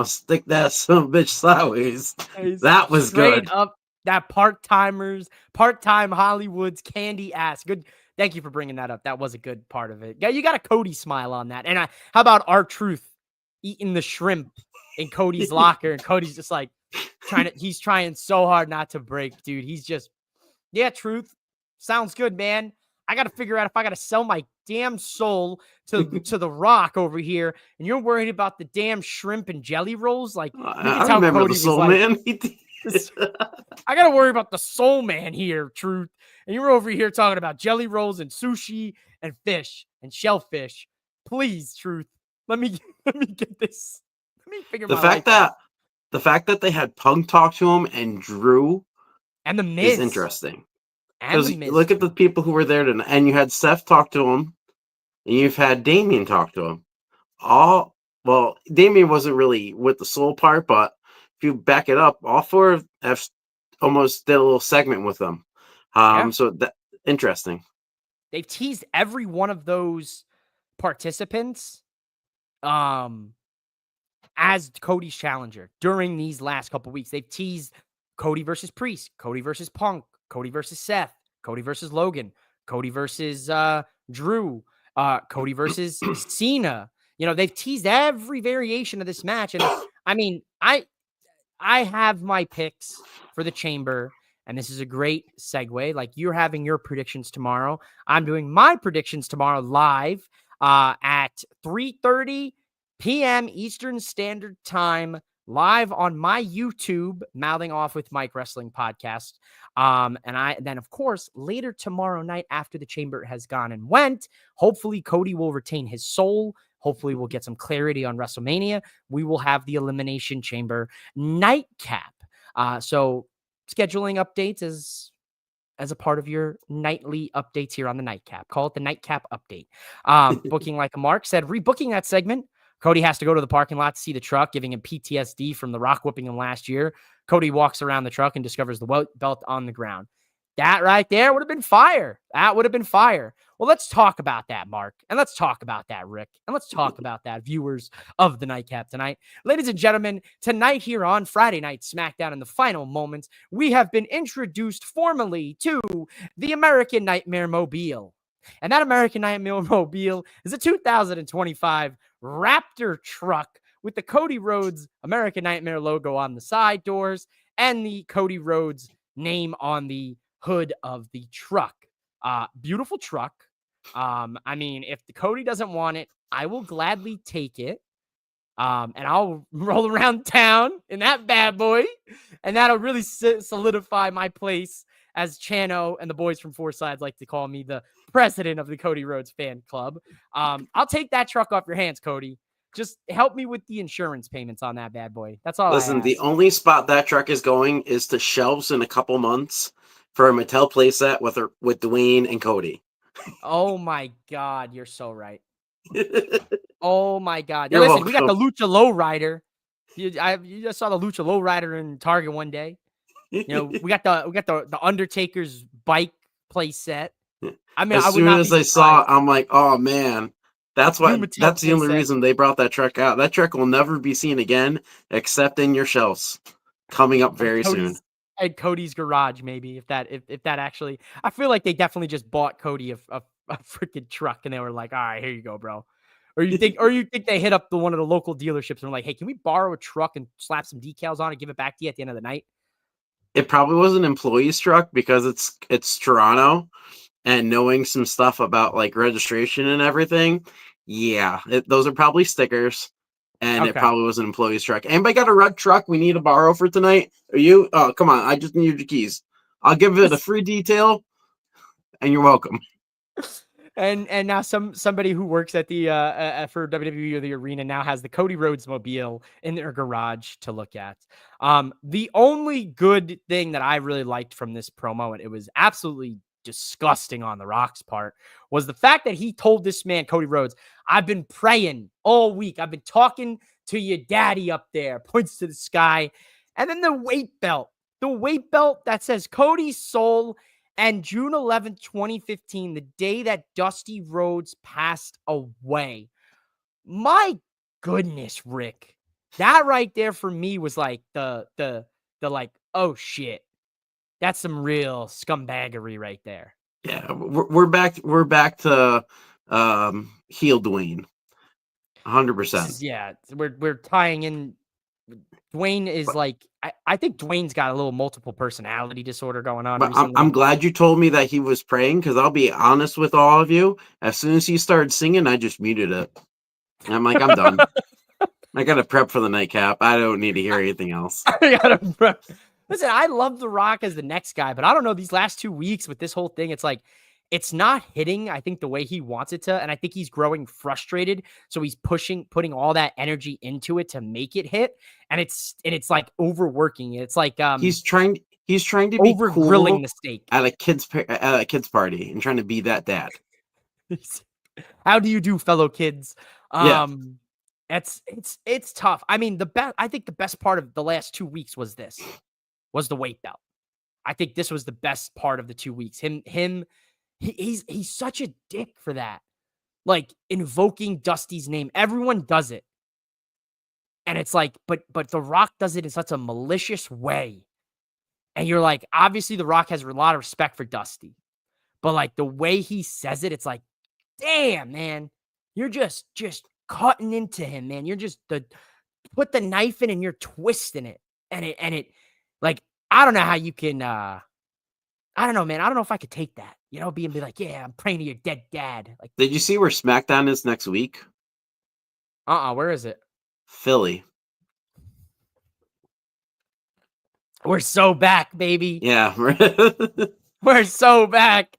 stick that son of a bitch sideways. That was good. Up that part-time Hollywood's candy ass. Good. Thank you for bringing that up. That was a good part of it. Yeah, you got a Cody smile on that. And how about R-Truth eating the shrimp in Cody's locker? And Cody's just like, He's trying so hard not to break, dude. He's just, yeah, Truth. Sounds good, man. I got to figure out if I got to sell my damn soul to the Rock over here, and you're worried about the damn shrimp and jelly rolls. Like, you can I tell remember the Cody was Soul like, Man. I got to worry about the soul man here, Truth. And you're over here talking about jelly rolls and sushi and fish and shellfish. Please, Truth, let me get this. Let me figure the my fact life out. that the fact that they had Punk talk to him and Drew And the is Miz. interesting. And the Because Miz. look at the people who were there tonight, and you had Seth talk to him, and you've had Damien talk to him. Damien wasn't really with the soul part, but if you back it up, all four have almost did a little segment with them. Yeah. So that interesting. They've teased every one of those participants as Cody's challenger during these last couple weeks. They've teased Cody versus Priest, Cody versus Punk, Cody versus Seth, Cody versus Logan, Cody versus Drew, Cody versus Cena. They've teased every variation of this match. And I mean, I have my picks for the Chamber, and this is a great segue. Like, you're having your predictions tomorrow. I'm doing my predictions tomorrow live at 3:30 p.m. Eastern Standard Time, live on my YouTube, Mouthing Off with Mike Wrestling podcast. And then, of course, later tomorrow night after the Chamber has gone and went, hopefully Cody will retain his soul. Hopefully we'll get some clarity on WrestleMania. We will have the Elimination Chamber Nightcap. So scheduling updates as a part of your nightly updates here on the Nightcap. Call it the Nightcap update. Booking Like a Mark said, rebooking that segment. Cody has to go to the parking lot to see the truck, giving him PTSD from the Rock whipping him last year. Cody walks around the truck and discovers the belt on the ground. That right there would have been fire. That would have been fire. Well, let's talk about that, Mark. And let's talk about that, Rick. And let's talk about that, viewers of the Nightcap tonight. Ladies and gentlemen, tonight here on Friday Night SmackDown in the final moments, we have been introduced formally to the American Nightmare Mobile. And that American Nightmare Mobile is a 2025 Raptor truck with the Cody Rhodes American Nightmare logo on the side doors and the Cody Rhodes name on the hood of the truck. Beautiful truck. I mean, if the Cody doesn't want it, I will gladly take it. And I'll roll around town in that bad boy. And that'll really solidify my place as Chano and the boys from Four Sides like to call me, the president of the Cody Rhodes fan club. I'll take that truck off your hands, Cody. Just help me with the insurance payments on that bad boy. That's all I ask. The only spot that truck is going is to shelves in a couple months for a Mattel playset with Dwayne and Cody. Oh my God, you're so right. Oh my God. You're Listen, welcome. we got the Lucha Lowrider. You just saw the Lucha Lowrider in Target one day. We got the Undertaker's bike play set. I mean, as soon as I saw it, I'm like, oh man, that's the only reason they brought that truck out. That truck will never be seen again except in your shelves. Coming up very soon. At Cody's garage, maybe if that actually, I feel like they definitely just bought Cody a freaking truck and they were like, all right, here you go, bro. Or you think they hit up one of the local dealerships and were like, hey, can we borrow a truck and slap some decals on it, give it back to you at the end of the night? It probably was an employee's truck because it's Toronto, and knowing some stuff about like registration and everything. Yeah, those are probably stickers. And okay. It probably was an employee's truck. Anybody got a red truck we need to borrow for tonight? Are you? Oh, come on. I just need your keys. I'll give it a free detail, and you're welcome. And now somebody who works at the for WWE or the arena now has the Cody Rhodes mobile in their garage to look at. The only good thing that I really liked from this promo, and it was absolutely disgusting on The Rock's part, was the fact that he told this man, Cody Rhodes, I've been praying all week. I've been talking to your daddy up there, points to the sky. And then the weight belt that says Cody's soul. And June 11th, 2015, the day that Dusty Rhodes passed away. My goodness, Rick. That right there for me was like the like, oh shit. That's some real scumbaggery right there. Yeah, we're back to heel Dwayne. 100%. Yeah, we're tying in. Dwayne is like, I think Dwayne's got a little multiple personality disorder going on But recently. I'm glad you told me that he was praying, because I'll be honest with all of you. As soon as he started singing, I just muted it. I'm like, I'm done. I got to prep for the nightcap. I don't need to hear anything else. Listen, I love The Rock as the next guy, but I don't know, these last 2 weeks with this whole thing, it's like, it's not hitting, I think, the way he wants it to. And I think he's growing frustrated. So he's putting all that energy into it to make it hit. And it's like overworking it. It's like He's trying to be over grilling cool the steak. at a kid's party and trying to be that dad. How do you do, fellow kids? Yeah. It's tough. I mean, I think the best part of the last 2 weeks was the weight belt. I think this was the best part of the 2 weeks. He's such a dick for that. Like, invoking Dusty's name. Everyone does it. And it's like, but The Rock does it in such a malicious way. And you're like, obviously The Rock has a lot of respect for Dusty. But like the way he says it, it's like, damn, man. You're just cutting into him, man. You're just put the knife in and you're twisting it. And it like, I don't know how you can I don't know, man. I don't know if I could take that. You know, be like, yeah, I'm praying to your dead dad. Like, Did you see where SmackDown is next week? Where is it? Philly. We're so back, baby. Yeah. We're so back.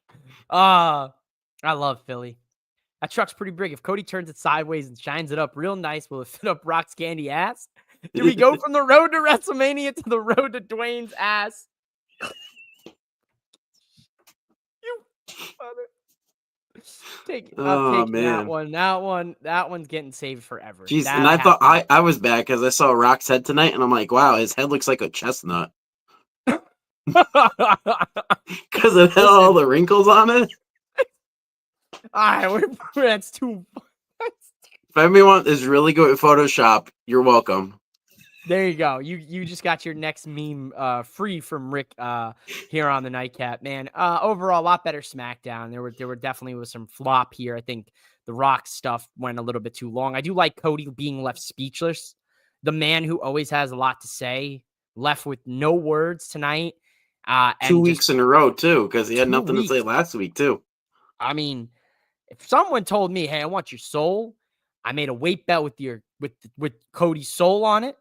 I love Philly. That truck's pretty big. If Cody turns it sideways and shines it up real nice, will it fit up Rock's candy ass? Do we go from the road to WrestleMania to the road to Dwayne's ass? You mother. I'm taking that one's getting saved forever. Jeez, and I thought I was bad because I saw Rock's head tonight, and I'm like, wow, his head looks like a chestnut. Because it had all the wrinkles on it. All right, that's too. If anyone is really good at Photoshop, you're welcome. There you go. You just got your next meme free from Rick here on the Nightcap, man. Overall, a lot better SmackDown. There were definitely was some flop here. I think the Rock stuff went a little bit too long. I do like Cody being left speechless. The man who always has a lot to say left with no words tonight. 2 weeks in a row too, because he had nothing to say last week too. I mean, if someone told me, "Hey, I want your soul," I made a weight belt with Cody's soul on it,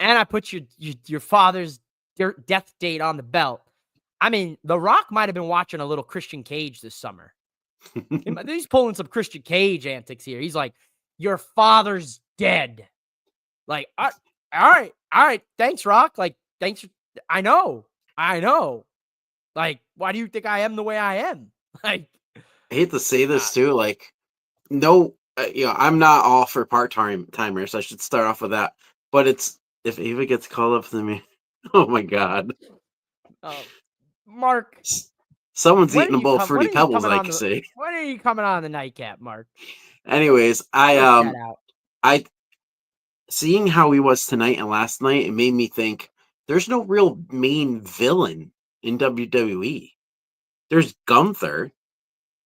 and I put your father's death date on the belt. I mean, The Rock might have been watching a little Christian Cage this summer. He's pulling some Christian Cage antics here. He's like, "Your father's dead." Like, all right, thanks, Rock. Like, thanks. I know. Like, why do you think I am the way I am? Like, I hate to say this too. Like, no, I'm not all for part-timers. I should start off with that. But it's if Ava gets called up to me, oh my god. Mark, someone's eating a bowl of Fruity Pebbles. I can see. When are you coming on the Nightcap, Mark? Anyways, I seeing how he was tonight and last night, it made me think there's no real main villain in WWE. There's Gunther,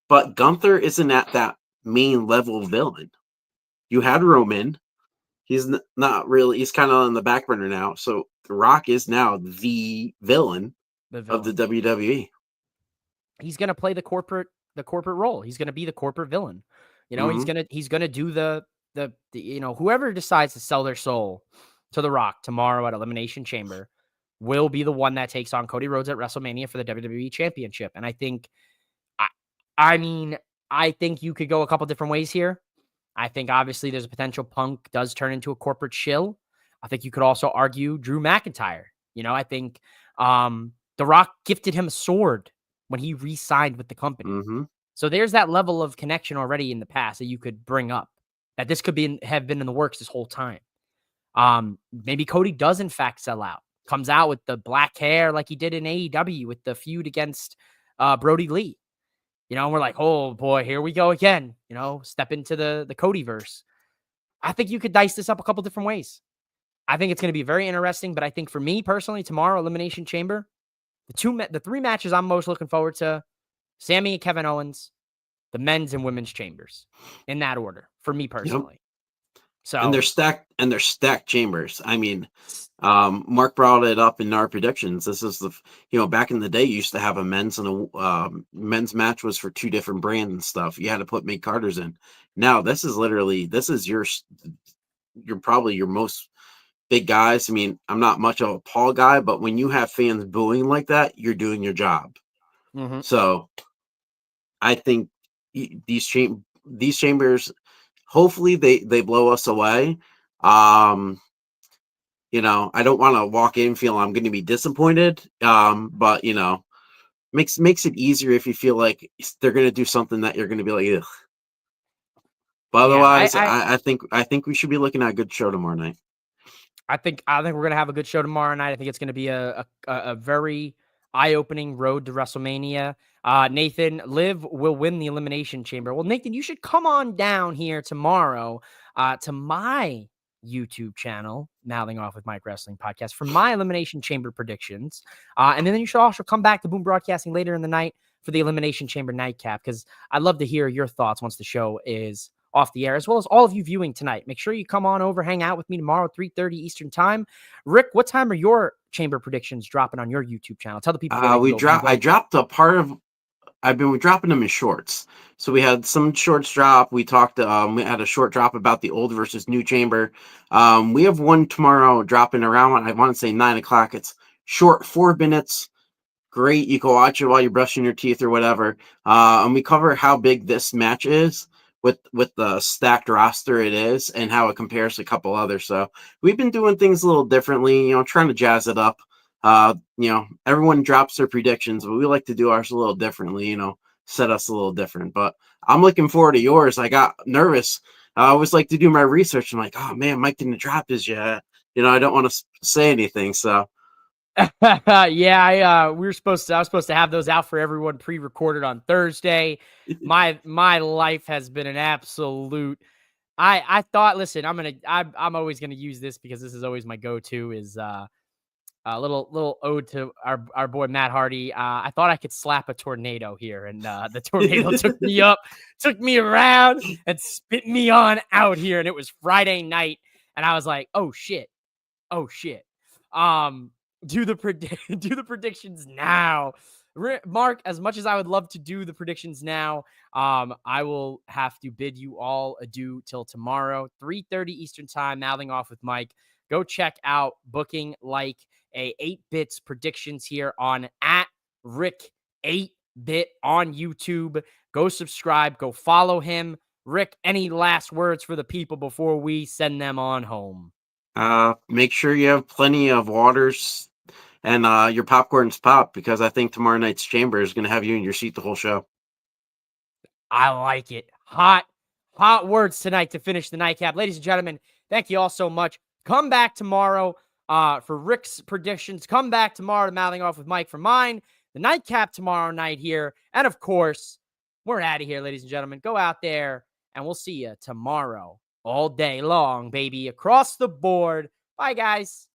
but Gunther isn't at that main level villain. You had Roman. He's not really, he's kind of on the back burner now. So The Rock is now the villain of the WWE. He's going to play the corporate role. He's going to be the corporate villain. You know, he's going to do the whoever decides to sell their soul to The Rock tomorrow at Elimination Chamber will be the one that takes on Cody Rhodes at WrestleMania for the WWE Championship. And I think, I think you could go a couple different ways here. I think obviously there's a potential Punk does turn into a corporate shill. I think you could also argue Drew McIntyre. You know, I think The Rock gifted him a sword when he re-signed with the company. Mm-hmm. So there's that level of connection already in the past that you could bring up, that this could have been in the works this whole time. Maybe Cody does in fact sell out, comes out with the black hair like he did in AEW with the feud against Brody Lee. You know, and we're like, oh boy, here we go again. You know, step into the Codyverse. I think you could dice this up a couple different ways. I think it's going to be very interesting, but I think for me personally, tomorrow, Elimination Chamber, the three matches I'm most looking forward to, Sammy and Kevin Owens, the men's and women's chambers, in that order, for me personally. And they're So, stacked chambers. I mean, Mark brought it up in our predictions. This is back in the day, you used to have a men's and a men's match was for two different brands and stuff. You had to put Mick Carters in. Now this is you're probably your most big guys. I mean, I'm not much of a Paul guy, but when you have fans booing like that, you're doing your job. mhm. So I think these chambers, hopefully they blow us away. I don't want to walk in feeling I'm going to be disappointed. But makes it easier if you feel like they're going to do something that you're going to be like, ugh. But Yeah, otherwise, I think we should be looking at a good show tomorrow night. I think we're gonna have a good show tomorrow night. I think it's gonna be a very eye-opening road to WrestleMania. Nathan, Liv will win the Elimination Chamber. Well, Nathan, you should come on down here tomorrow to my YouTube channel, Mouthing Off with Mike Wrestling Podcast, for my Elimination Chamber predictions. And then you should also come back to Boom Broadcasting later in the night for the Elimination Chamber Nightcap, because I'd love to hear your thoughts once the show is off the air, as well as all of you viewing tonight. Make sure you come on over, hang out with me tomorrow at 3:30 Eastern time. Rick, what time are your chamber predictions dropping on your YouTube channel? Tell the people where they can go. I dropped a part of. I've been dropping them in shorts. So we had some shorts drop. We talked. We had a short drop about the old versus new chamber. We have one tomorrow dropping around. I want to say 9 o'clock. It's short, 4 minutes. Great. You can watch it while you're brushing your teeth or whatever. And we cover how big this match is with the stacked roster it is and how it compares to a couple others. So we've been doing things a little differently, trying to jazz it up. Everyone drops their predictions, but we like to do ours a little differently, set us a little different. But I'm looking forward to yours. I got nervous. I always like to do my research. I'm like, oh man, Mike didn't drop his yet. I don't want to say anything. So Yeah, I was supposed to have those out for everyone pre-recorded on Thursday. My life has been an absolute. I thought, listen, I'm always gonna use this because this is always my go-to. Is a little ode to our boy Matt Hardy. I thought I could slap a tornado here, and the tornado took me up, took me around, and spit me on out here. And it was Friday night, and I was like, oh shit. Do the predictions now. Mark, as much as I would love to do the predictions now, I will have to bid you all adieu till tomorrow, 3:30 Eastern time, Mouthing Off with Mike. Go check out Booking Like a 8-Bits predictions here on at Rick 8-Bit on YouTube. Go subscribe, go follow him. Rick, any last words for the people before we send them on home? make sure you have plenty of waters and your popcorn's popped, because I think tomorrow night's chamber is going to have you in your seat the whole show. I like it. Hot words tonight to finish the nightcap. Ladies and gentlemen, thank you all so much. Come back tomorrow for Rick's predictions. Come back tomorrow to Mouthing Off with Mike for mine. The nightcap tomorrow night here. And of course, we're out of here, ladies and gentlemen. Go out there and we'll see you tomorrow all day long, baby, across the board. Bye, guys.